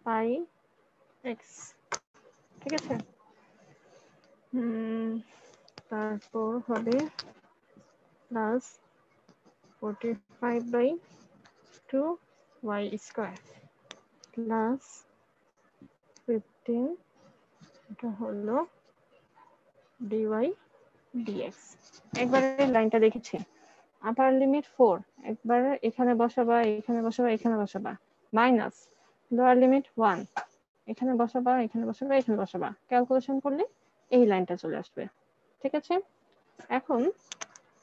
pi x ঠিক আছে তারপর হবে প্লাস 45/2 y স্কয়ার প্লাস 15 এটা হলো dy dx একবারে লাইনটা দেখেছি আপার লিমিট 4 একবার এখানে বসাবা এখানে বসাবা এখানে বসাবা মাইনাস লোয়ার লিমিট 1 এখানে বসাবা এখানে বসাবা এখানে বসাবা ক্যালকুলেশন করলে এই লাইনটা চলে আসবে ঠিক আছে এখন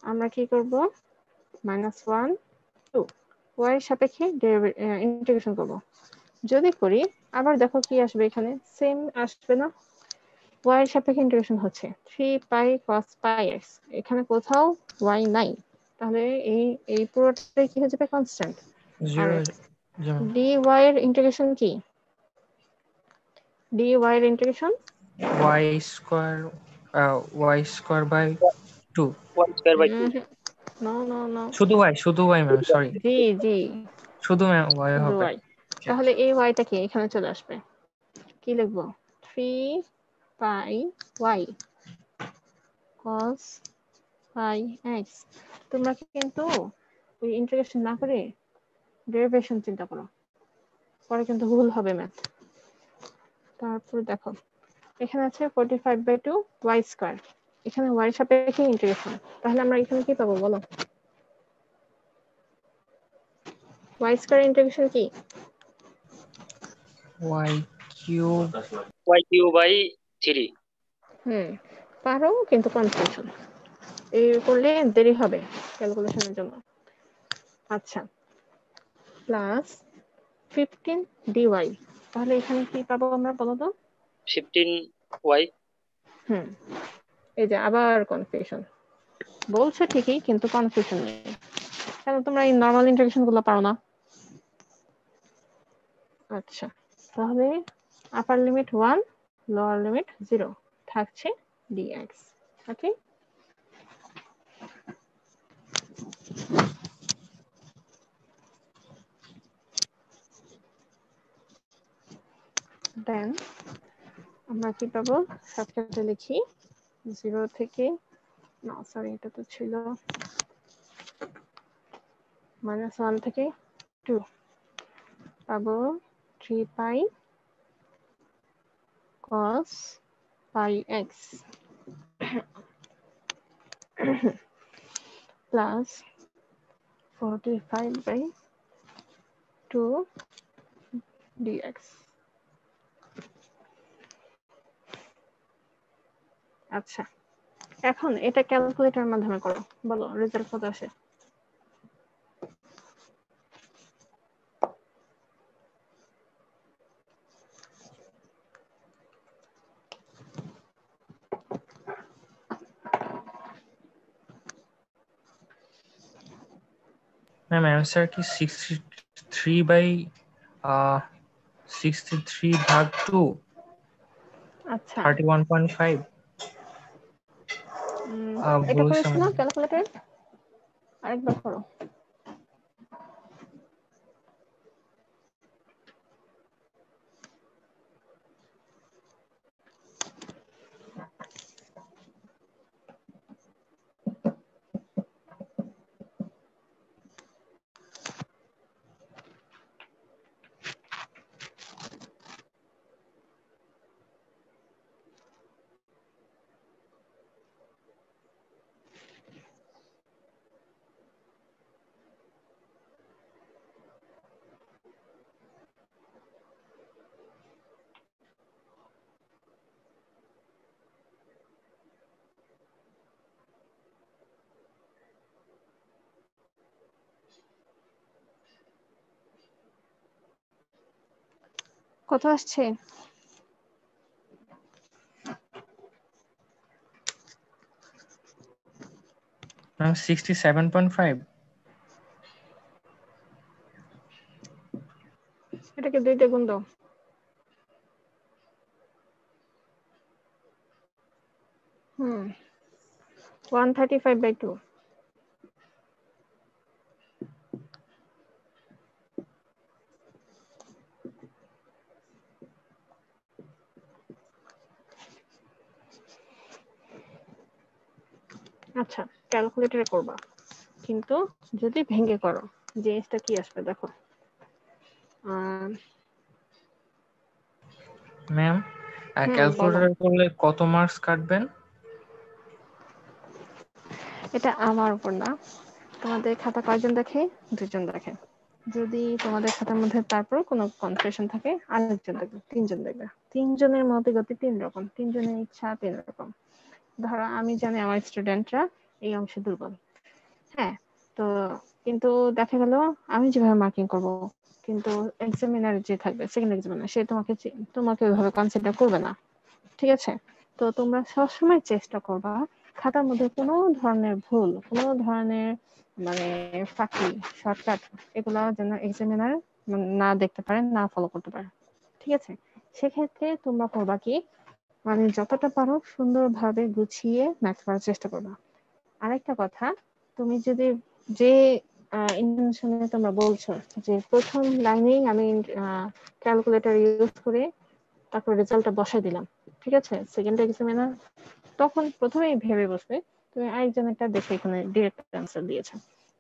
আমরা কি করব -1 2 y এর সাপেক্ষে ইন্টিগ্রেশন করব যদি করি আবার দেখো কি আসবে এখানে সেম আসবে না y এর সাপেক্ষে ইন্টিগ্রেশন হচ্ছে 3 pi cos pi x এখানে কোথাও y নাই তাহলে এই পুরোটাই কি হয়ে যাবে কনস্ট্যান্ট আর dy এর ইন্টিগ্রেশন কি dy এর integration y square by 2 y square by 2 no শুধু y ম্যাম সরি জি শুধু ম্যাম y হবে y তাহলে এই y টা কি এখানে চলে আসবে কি লিখবো 3 pi y cos pi x তোমরা কিন্তু ওই ইন্টিগ্রেশন না করে ডেরিভেশন চিন্তা করো পরে কিন্তু ভুল হবে ম্যাথ তারপর দেখো এখানে আছে 45/2 y স্কয়ার এখানে y এর সাপেক্ষে ইন্টিগ্রেশন তাহলে আমরা এখানে কি পাবো বলো y স্কয়ার ইন্টিগ্রেশন কি y কিউব বাই 3 পারো কিন্তু কনফিউশন এই করলে দেরি হবে ক্যালকুলেশনের জন্য আচ্ছা প্লাস 15 dy তাহলে এখানে কি পাবো আমরা বলো তো 15y এই যে আবার কনফিউশন বলছো ঠিকই কিন্তু কনফিউশন নেই কেন তোমরা এই নরমাল ইন্টিগ্রেশন গুলো পারো না আচ্ছা তাহলে আপার লিমিট 1 লোয়ার লিমিট 0 থাকছে dx ওকে দেন আমরা কি পাবো শর্টকাটে লিখি 0 থেকে না সরি এটা তো ছিল -1 থেকে 2 পাবো 3 pi cos pi x plus 45/2 dx আচ্ছা এখন এটা ক্যালকুলেটরের মাধ্যমে করো বলো রেজাল্ট কত আসে ম্যাম आंसर কি 63/63 ভাগ 2 আচ্ছা 31.5 এটা বলেছিলাম। করেছো না ক্যালকুলেটর? আরেকবার করো। কত আসছে? ম্যাম 67.5। এটাকে 2 দিয়ে গুণ দাও। হুম 135/2। আচ্ছা ক্যালকুলেটরে করবা, কিন্তু যদি ভেঙে করো জিনিসটা কি আসবে দেখো। ম্যাম বলো। ক্যালকুলেটর করলে কত মার্কস কাটবেন? এটা আমার উপর না, তোমাদের খাতা কয়জন দেখে? 2 জন দেখে। যদি তোমাদের খাতার মধ্যে তারপর কোনো কনফিউশন থাকে আরেকজন দেখবে, 3 জন দেখবে। 3 জনের মতে গতি 3 রকম, 3 জনের ইচ্ছা 3 রকম। ধরো আমি জানি আমার স্টুডেন্টরা এই অংশে দুর্বল, হ্যাঁ, তো কিন্তু দেখা গেল আমি যেভাবে মার্কিং করব, কিন্তু এক্সামিনার যে থাকবে সেকেন্ড এক্সামিনার সে তোমাকে ওইভাবে কনসিডার করবে না, ঠিক আছে? তো তোমরা সবসময় চেষ্টা করবা খাতার মধ্যে কোনো ধরনের ভুল, কোনো ধরনের মানে ফাঁকি, শর্টকাট এগুলো যেন এক্সামিনার না দেখতে পারে, না ফলো করতে পারে, ঠিক আছে? সেক্ষেত্রে তোমরা করবা কি, মানে যতটা পারো সুন্দরভাবে গুছিয়ে ম্যাথ করার চেষ্টা করবা। আরেকটা কথা, তুমি যদি যে ইন্টেনশনে তোমরা বলছো যে প্রথম লাইনেই আমি ক্যালকুলেটর ইউজ করে তারপর রেজাল্টটা বসাই দিলাম, ঠিক আছে, সেকেন্ড এক্সামিনার তখন প্রথমেই ভেবে বসবে তুমি আরেকজনেরটা দেখে এখানে ডিরেক্ট অ্যান্সার দিয়েছো,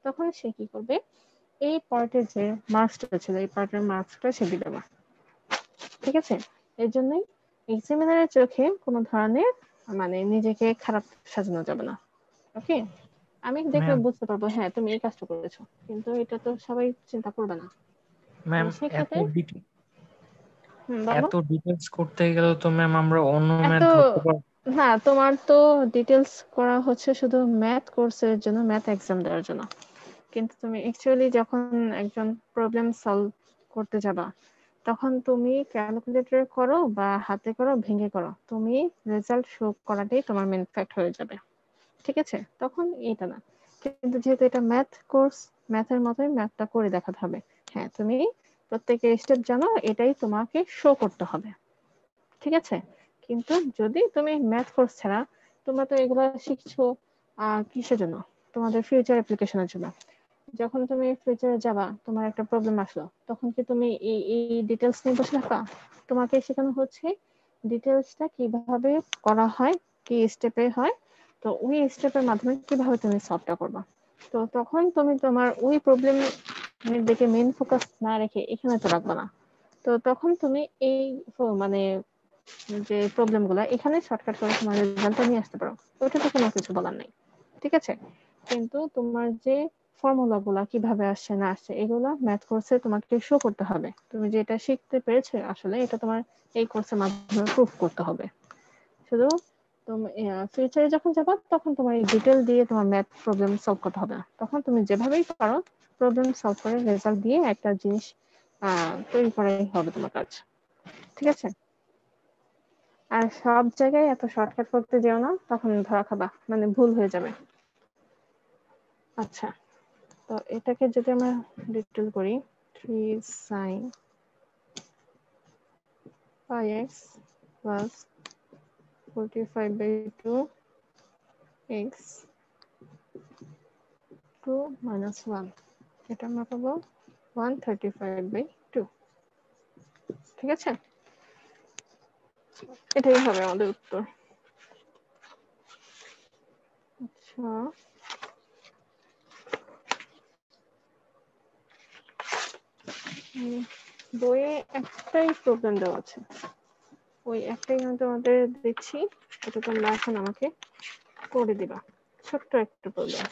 তখন সে কি করবে, এই পার্টের যে মার্কসটা ছিল এই পার্টের মার্কসটা সে দিবে না, ঠিক আছে? এর জন্যই এক্সামিনারের চোখে কোনো ধরনের মানে নিজেকে খারাপ সাজানো যাবে না, ওকে? আমি দেখলে ম্যাম বুঝতে পারবো হ্যাঁ তুমি এই কাজটা করেছো, কিন্তু এটা তো সবাই চিন্তা করবে না। তো ম্যাম সেক্ষেত্রে বলো। এত ডিটেলস করতে গেলে তো ম্যাম আমরা অন্য এত ম্যাথ ধরতে পারবো। না, তোমার তো ডিটেলস করা হচ্ছে শুধু ম্যাথ কোর্সের জন্য, ম্যাথ এক্সাম দেওয়ার জন্য, কিন্তু তুমি অ্যাকচুয়ালি যখন একজন প্রবলেম সলভ করতে যাবা তখন তুমি ক্যালকুলেটর করো বা হাতে করো ভেঙে করো, তুমি রেজাল্ট শো করাটাই তোমার মেন ফ্যাক্ট হয়ে যাবে, ঠিক আছে? তখন এটা না, কিন্তু যেহেতু এটা ম্যাথ কোর্স, ম্যাথের মতোই ম্যাথটা করে দেখাতে হবে। হ্যাঁ তুমি প্রত্যেকের স্টেপ জানো, এটাই তোমাকে শো করতে হবে, ঠিক আছে? কিন্তু যদি তুমি ম্যাথ কোর্স ছাড়া, তোমরা তো এগুলো শিখছো কিসের জন্য? তোমাদের ফিউচার অ্যাপ্লিকেশনের জন্য। যখন তুমি ফিউচারে যাবা তোমার একটা প্রবলেম আসলো, তখন কি তুমি এই ডিটেলস নিয়ে বসে থাকবা? তোমাকে শেখানো হচ্ছে ডিটেলসটা কিভাবে করা হয়, কি স্টেপে হয়, তো ওই স্টেপের মাধ্যমে কিভাবে তুমি সলভটা করবা। তো তখন তুমি তোমার ওই প্রবলেম দিকে মেইন ফোকাস না রেখে এখানে তো রাখবা না, তো তখন তুমি এই মানে যে প্রবলেম গুলা এখানে শর্টকাট করে তোমার রেজাল্টটা নিয়ে আসতে পারো, ওটা তো কোনো কিছু বলার নেই, ঠিক আছে? কিন্তু তোমার যে ফর্মুলা গুলা কিভাবে আসছে না আসছে এগুলা ম্যাথ কোর্সে তোমাকে শো করতে হবে, তুমি যেটা শিখতে পেরেছো আসলে এটা তোমার এই কোর্সের মাধ্যমে প্রুফ করতে হবে। শুধু তুমি ফিউচারে যখন যাবা তখন তোমার এই ডিটেল দিয়ে তোমার ম্যাথ প্রবলেম সলভ করতে হবে না, তখন তুমি যেভাবেই পারো প্রবলেম সলভ করে রেজাল্ট দিয়ে একটা জিনিস তৈরি করাই হবে তোমার কাজ, ঠিক আছে? আর সব জায়গায় এত শর্টকাট করতে যেও না, তখন ধরা খাবা, মানে ভুল হয়ে যাবে। আচ্ছা, তো এটাকে যদি আমরা ডিটেল করি 3 sin πx plus 45/2 x 2 minus 1, এটা আমরা পাবো 135/2। ঠিক আছে, এটাই হবে আমাদের উত্তর। আচ্ছা, বইয়ে একটাই প্রবলেম দেওয়া আছে, ওই একটাই আমি তোমাদের দিচ্ছি, এটা তোমরা এখন আমাকে করে দিবা। ছোট্ট একটা প্রবলেম।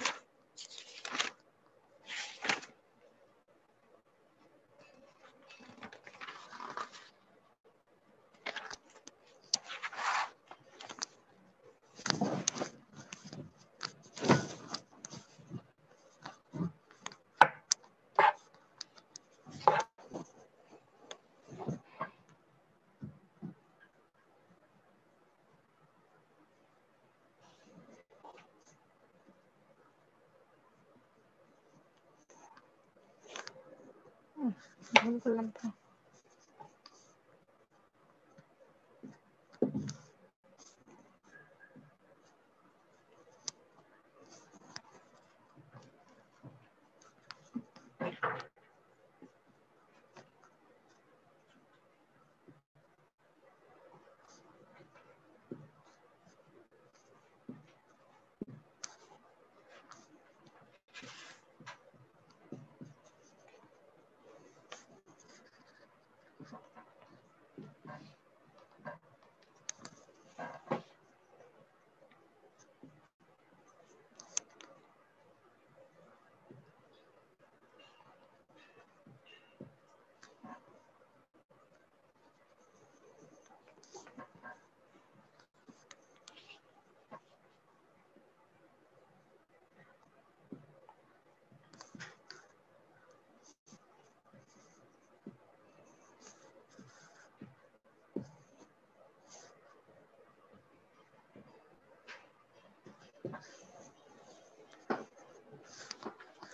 ভুল করলাম তো।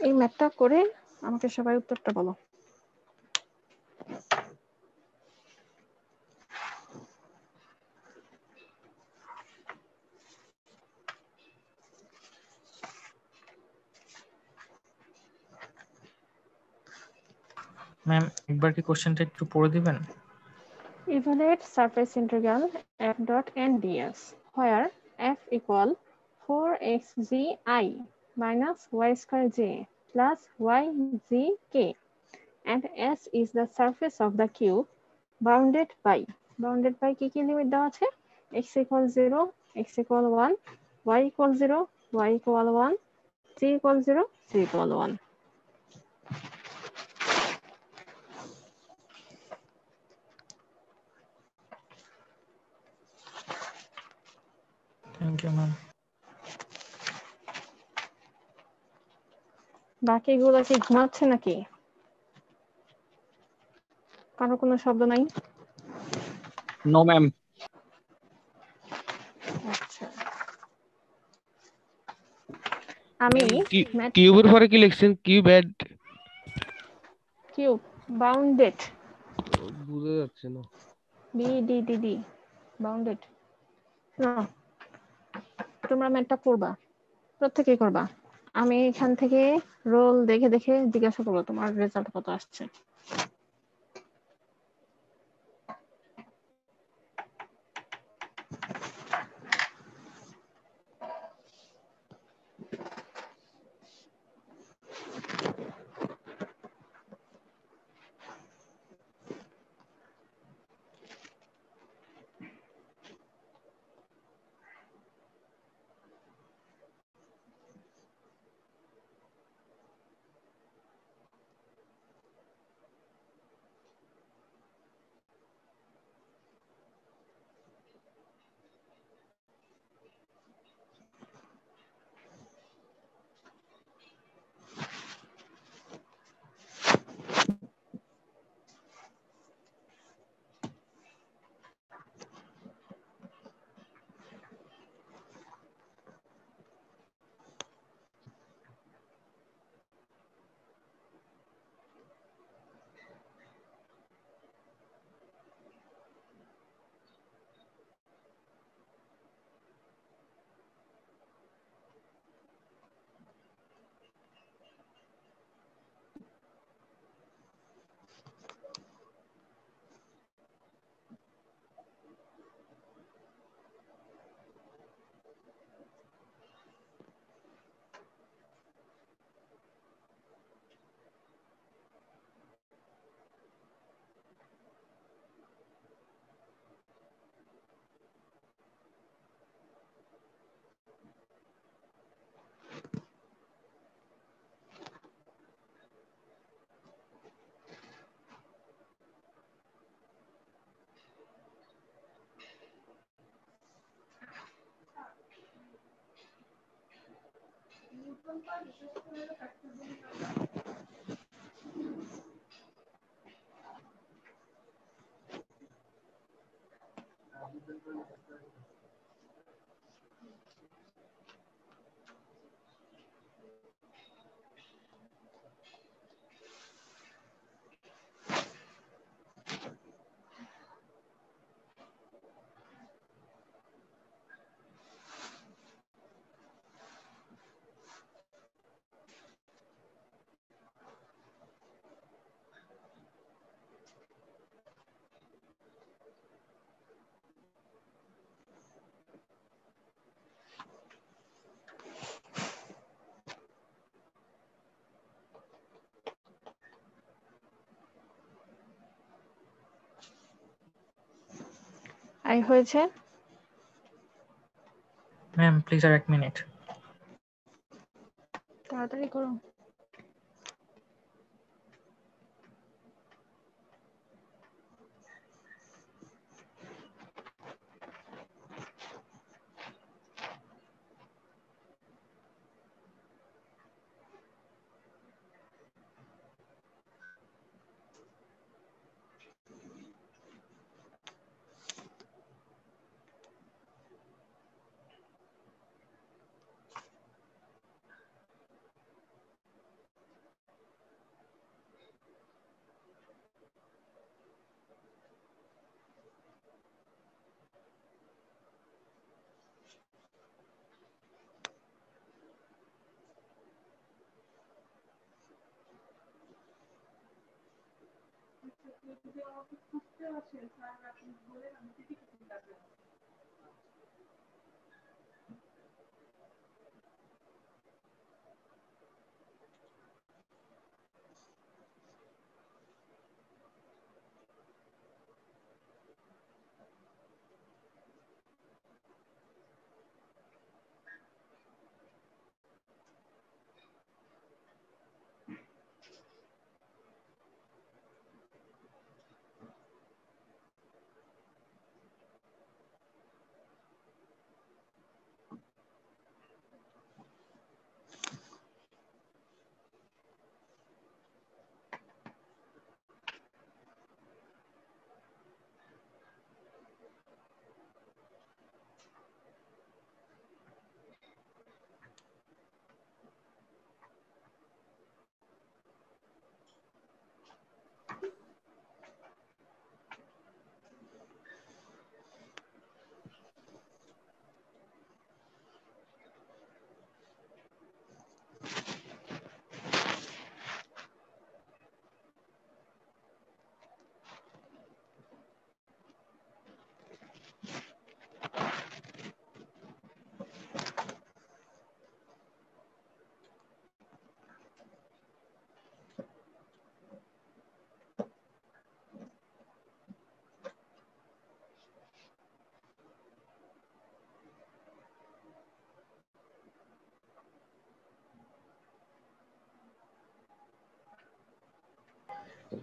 এই ম্যাথটা করে আমাকে সবাই উত্তরটা বলো। ম্যাম একবার কি কোশ্চেনটা একটু পড়ে দিবেন? Evaluate surface integral f dot n ds, where f equal 4xgi minus y square j plus yzk, and s is the surface of the cube bounded by কি কি লিমিট দেওয়া আছে? x equal 0, x equal 1, y equal 0, y equal 1, z equal 0, z equal 1. Thank you ma'am. বাকিগুলো কি ঘুমাচ্ছে নাকি? কারো কোনো শব্দ নাই? No ma'am. আচ্ছা, আমি কিউবের পরে কি লিখছেন? কিউবেড, কিউব বাউন্ডেড, বুঝা যাচ্ছে না। BDDD bounded. না, তোমরা ম্যাথটা করবা, প্রত্যেকেই করবা। আমি এখান থেকে রোল দেখে দেখে জিজ্ঞাসা করবো তোমার রেজাল্ট কত আসছে। আই হয়েছে? ম্যাম প্লিজ আর 1 মিনিট। তাড়াতাড়ি করো।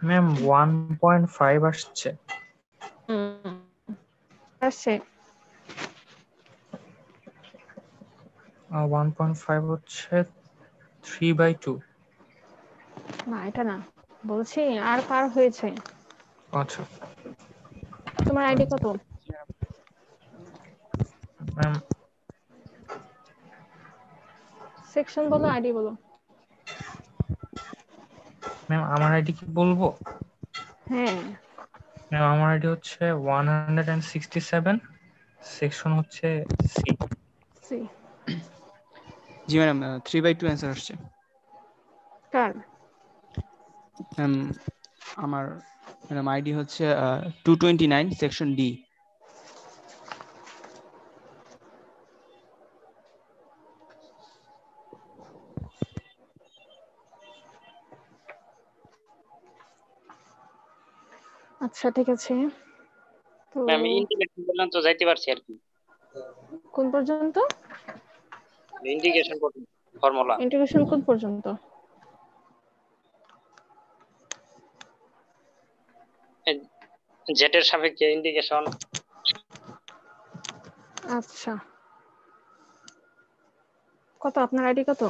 ম্যাম 1.5 আসছে। আসছে। 1.5 হচ্ছে 3/2। না এটা না, বলছি আর পার হয়েছে। আচ্ছা তোমার আইডি কত? ম্যাম সেকশন বলো, আইডি বলো। ম্যাম আমার আইডি কি বলবো? হ্যাঁ ম্যাম আমার আইডি হচ্ছে 167, সেকশন হচ্ছে সি। সি। জি ম্যাডাম 3/2 অ্যান্সার আসছে। কার? ম্যাম আমার ম্যাডাম আইডি হচ্ছে 229 সেকশন ডি। আচ্ছা ঠিক আছে, তো আমি ইন্টিগ্রেশন করলাম তো যাইতে পারছি আর কি। কোন পর্যন্ত? ইন্টিগ্রেশন ফর্মুলা ইন্টিগ্রেশন কোন পর্যন্ত? জেটের সাপেক্ষে ইন্টিগ্রেশন। আচ্ছা কত আপনার আইডি কত?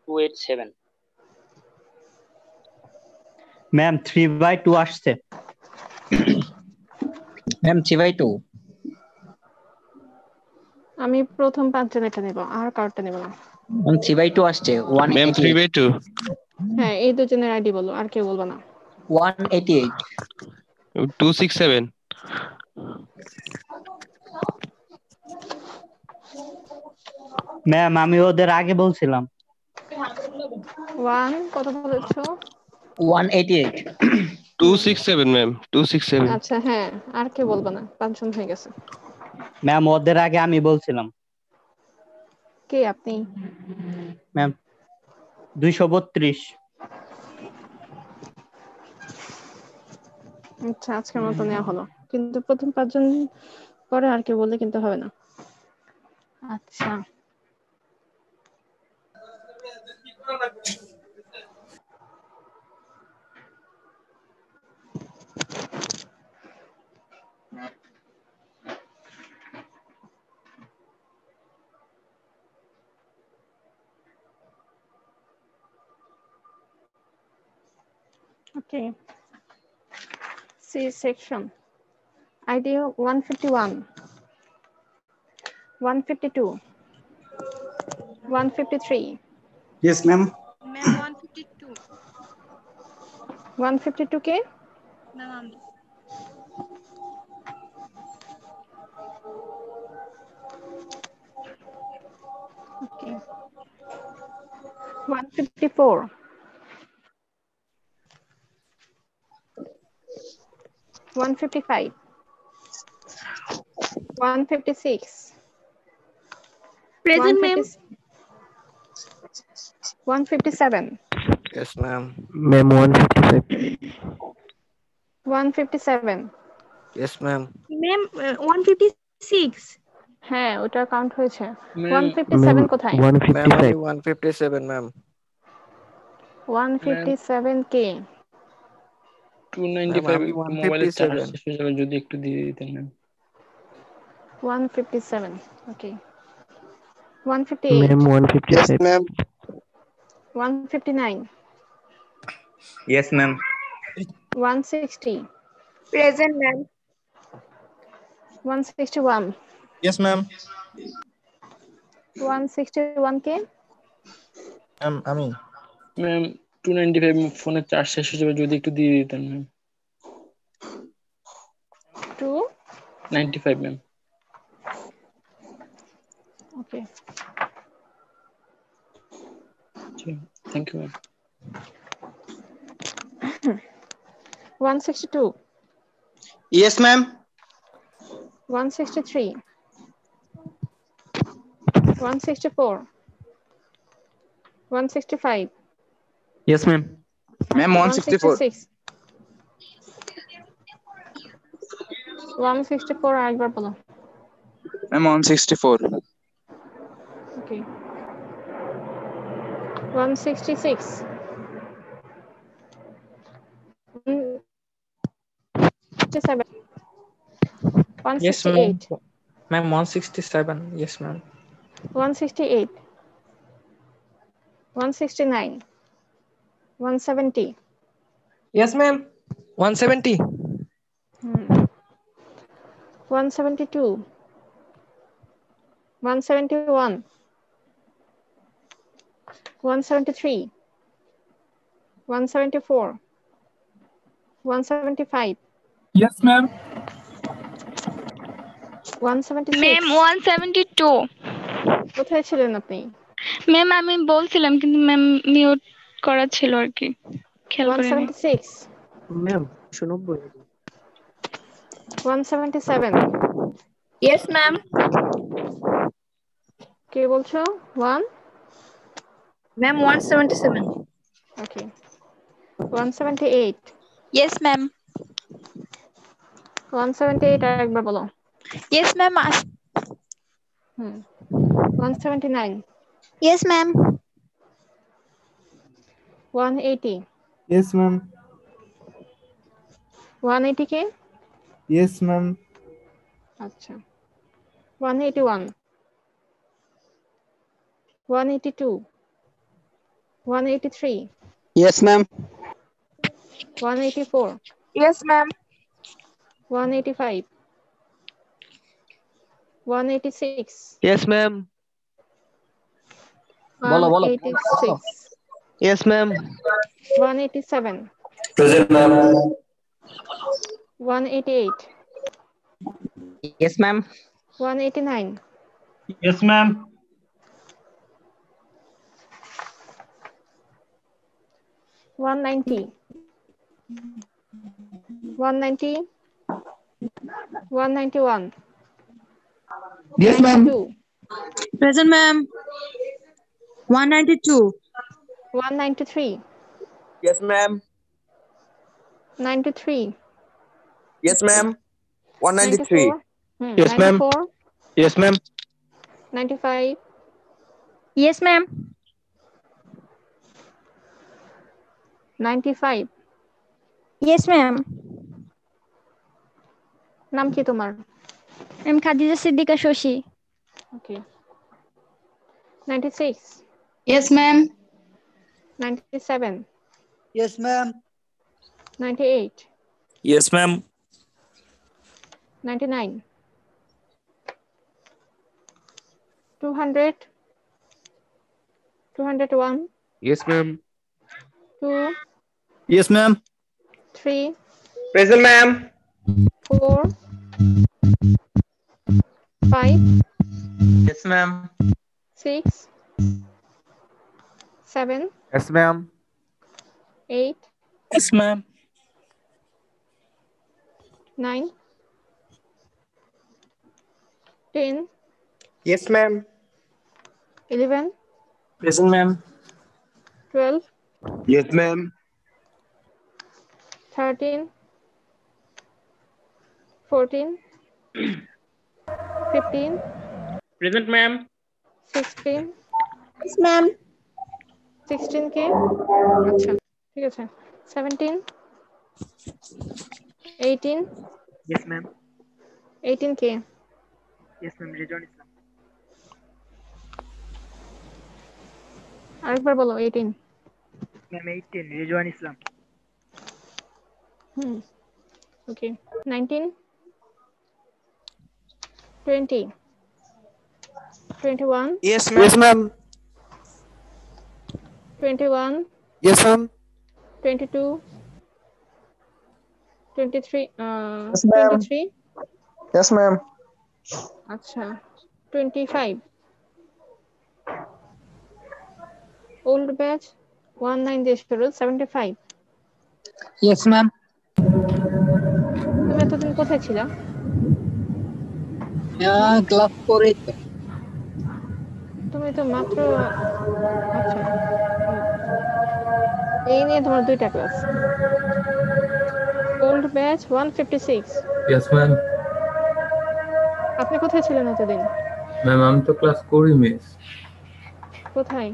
287 ম্যাম 3/2 আসছে ম্যাম 3/2 আমি প্রথম 5 জন এটা নেব আর কাউটা নেব না। ম্যাম 3/2 আসছে ম্যাম 188 3/2 হ্যাঁ এই দুজনের আইডি বলো, আর কেউ বলবো না। 188 267 ম্যাম আমি ওদের আগে বলছিলাম 1 কত বলেছো? 188 267 ম্যাম 267 আচ্ছা হ্যাঁ, আর কেউ বলবো না, 5 জন হয়ে গেছে। ম্যাম ওদের আগে আমি বলছিলাম কে আপনি? ম্যাম 232 আচ্ছা আজকের মতো নেওয়া হলো, কিন্তু প্রথম 5 জন পরে আর কেউ বললে কিন্তু হবে না। আচ্ছা okay, C section ID 151 152 153 Yes, ma'am. Ma'am 152. 152 কে? Ma'am okay, 154 155 156 Present, ma'am. 157 Yes, ma'am. Ma'am 155 157 Yes, ma'am. Ma'am 156. হ্যাঁ ওটা কাউন্ট হয়েছে। Ma'am, 157 কোথায়? Ma'am, only 157, ma'am. 157 কে? 295 Ma'am, মোবাইলের চার্জ 157. শেষ হয়ে যাবে, যদি একটু দিয়ে দিতেন ম্যাম। 157 ওকে। 158 ma'am 157 Yes, ma'am. 159 Yes, ma'am. 160 Present, ma'am. 161 Yes, ma'am. 161 কে? আমি ম্যাম 295 ফোনের চার্জ শেষ হয়ে যাবে, যদি একটু দিয়ে দিতেন ma'am. 295 ma'am. Okay thank you ma'am. 162 Yes, ma'am. 163 164 165 yes ma'am Ma'am, 164. 164 আরেকবার বলো। Ma'am, 164. ওকে 166 167 Yes, ma'am. 168 Ma'am, 167. Yes, ma'am. 168 169 170 Yes, ma'am. 170. 172 171 173 174 175 Yes, ma'am. 176 Ma'am 172. কোথায় ছিলেন আপনি? ম্যাম আমি বলছিলাম কিন্তু ম্যাম মিউট করা ছিল আর কি, খেয়াল করিনি। 176 ম্যাম 190 177 Yes, ma'am. কে বলছো? 1 Ma'am 177. ওকে 178 Yes, ma'am. 178 আরেকবার বলো। Yes, ma'am. 179 Yes, ma'am. 180 Yes, ma'am. 180 কে? Yes, ma'am. আচ্ছা 181 182 183. Yes, ma'am. 184. Yes, ma'am. 185. 186. Yes, ma'am. Bolo, bolo. 186. Yes, ma'am. 187. Present, ma'am. 188. Yes, ma'am. 189. Yes, ma'am. 190. 190. 191. Yes, ma'am. 92. Present, ma'am. 192. 193. Yes, ma'am. 93. Yes, ma'am. 193. 94. Yes, ma'am. 94. Yes, ma'am. 95. Yes, ma'am. 95. Yes, ma'am. নাম কি তোমার? I'm Khadija Siddiqa Shoshi. Okay. 96. Yes, ma'am. 97. Yes, ma'am. 98. Yes, ma'am. 99. 200. 201. Yes, ma'am. 2. Yes, ma'am. 3. Present, ma'am. 4. 5. Yes, ma'am. 6. 7. Yes, ma'am. 8. Yes, ma'am. 9. 10. Yes, ma'am. 11. Present, ma'am. 12. Yes, ma'am. 13. 14. 15. Present, ma'am. 16. Yes, ma'am. 16 কে আচ্ছা ঠিক আছে 17 18 Yes, ma'am. 18 কে Yes, ma'am. Rejoin Islam. আরেকবার বলো 18 Ma'am, 18. Rejoin Islam. ওকে 19 20 21 Yes, ma'am. Yes, ma'am. 21 Yes, ma'am. 22 23 Yes, ma'am. 23 Yes, ma'am. আচ্ছা 25 old batch 19 দিয়ে শুরু 75 Yes, ma'am. তুমি এতদিন কোথায় ছিলা? ক্লাস করে তুমি তো মাত্র আচ্ছা এই নিয়ে তোমার দুইটা class old batch 156 Yes, ma'am. আপনি কোথায় ছিলেন এতদিন? ম্যাম আমি তো ক্লাস করি মিস। কোথায়?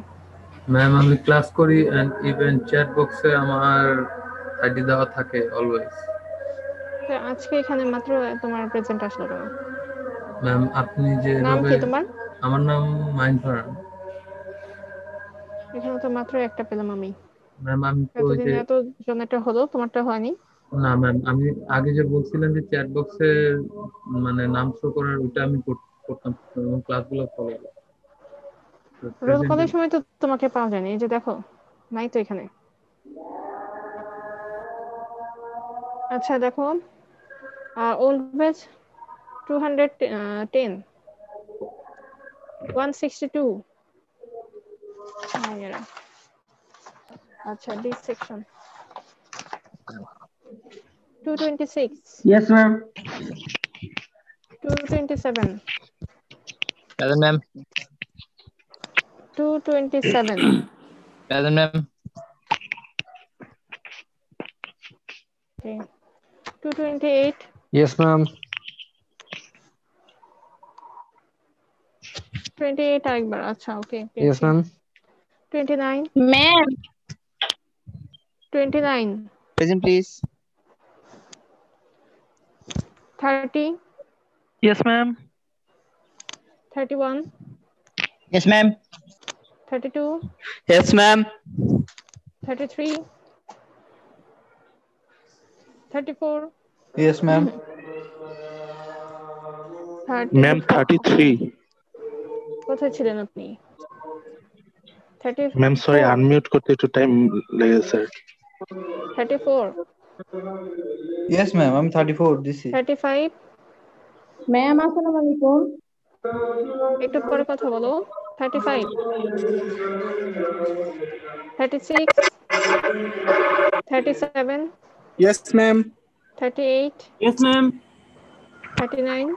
ম্যাম আমি ক্লাস করি এন্ড ইভেন চ্যাট বক্সে আমার আইডি দেওয়া থাকে অলওয়েজ। তো আজকে এখানে মাত্র তোমার প্রেজেন্ট আসলো কেন? ম্যাম আপনি যে নাম কি তোমার? আমার নাম মাইন ফারান। এখানে তো মাত্র একটা পেলাম আমি। ম্যাম আমি তো এতদিন যে এত জনেটা হলো তোমারটা হয়নি? না ম্যাম আমি আগে যে বলছিলেন যে চ্যাট বক্সে মানে নাম শো করার ওটা আমি করতাম এবং ক্লাসগুলো ফলো করতাম। রোল কলের সময় তো তোমাকে পাওয়া যায়নি, এই যে দেখো নাই তো এখানে। আচ্ছা দেখো ওল্ড ব্যাচ 210 162 আচ্ছা D section 226 Yes, ma'am. 227 Present, ma'am. 227 Present, ma'am. okay 228 Yes, ma'am. 28 আরেকবার আচ্ছা ওকে Yes, ma'am. 29 Ma'am. 29 Present, please. 30 Yes, ma'am. 31 Yes, ma'am. 32, Yes, ma'am. 33, 34, Yes, ma'am. 35 Ma'am, 33. কোথায় ছিলেন আপনি? Ma'am, sorry, 34, unmute করতে একটু টাইম লেগেছে। 34, Yes, ma'am. I'm 34. This is. 35, ma'am আসসালামু আলাইকুম। একটু পরে কথা বলো। 35, 36, 37, Yes, ma'am. 38, Yes, ma'am. 39,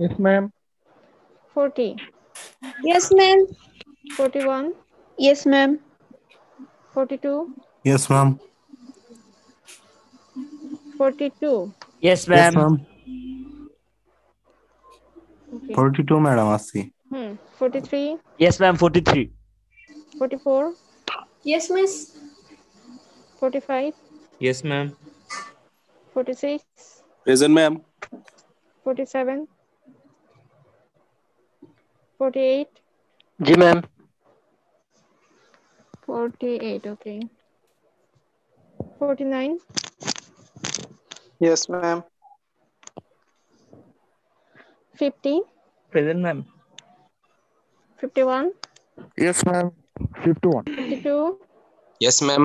Yes, ma'am. 40, Yes, ma'am. 41, Yes, ma'am. 42, Yes, ma'am. 42. Yes, Yes, ma'am. ma'am. Okay. 42, madam. Asi. 43, Yes, ma'am. 43. 44, Yes, miss. 45, Yes, ma'am. 46, Present, ma'am. 47, 48, जी ma'am 48, okay. 49, Yes, ma'am. 50, Present, ma'am. 51, Yes, ma'am. 51. 52, Yes, ma'am.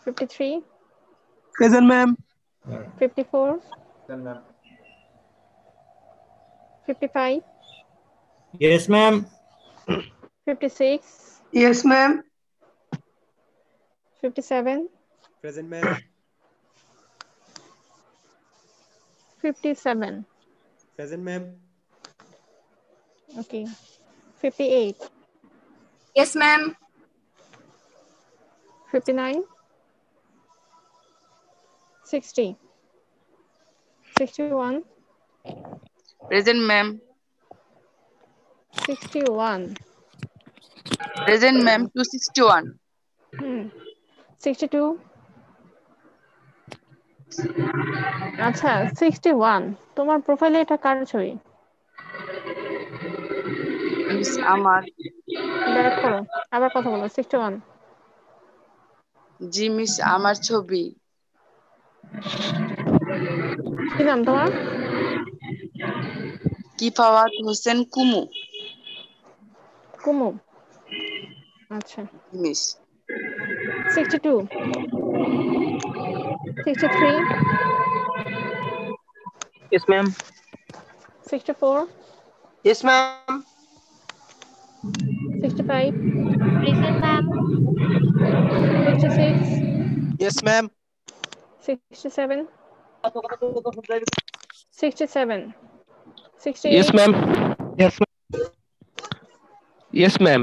53, Present, ma'am. 54, Present, ma'am. 55, Yes, ma'am. 56, Yes, ma'am. 57, Present, ma'am. 57, Present, ma'am. okay. 58, Yes, ma'am. 59, 60, 61, Present, ma'am. 61, Present, ma'am. 261. 62, আচ্ছা 61 তোমার প্রোফাইলে এটা কার ছবি? Miss আমার ব্যাক করো, আবার কথা বলো। 61 জি মিস আমার ছবি। কি নাম তোমার? কিফাওয়াত হোসেন কুমু। কুমু, আচ্ছা। Miss 62, 63, Yes, ma'am. 64, Yes, ma'am. 65, Present, ma'am. 66, Yes, ma'am. 67, 67, 68, Yes, ma'am. Yes, ma'am. Yes, ma'am.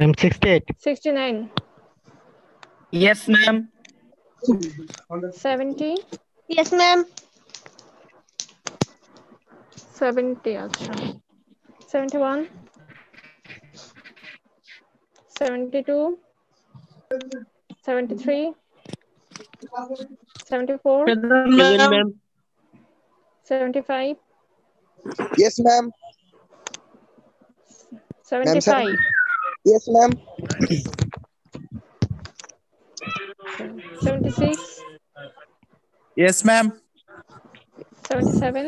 I'm 68. 69, Yes, ma'am. 70, Yes, ma'am. 70, আচ্ছা। 71, 72, 73, 74, Present, ma'am. 75, Yes, ma'am. 75, Yes, ma'am. 76, Yes, ma'am. 77,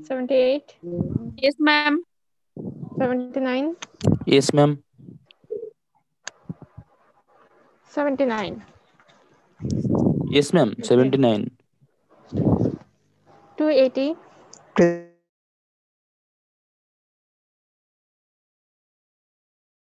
78, Yes, ma'am. 79, Yes, ma'am. 79, Yes, ma'am. 79. 280,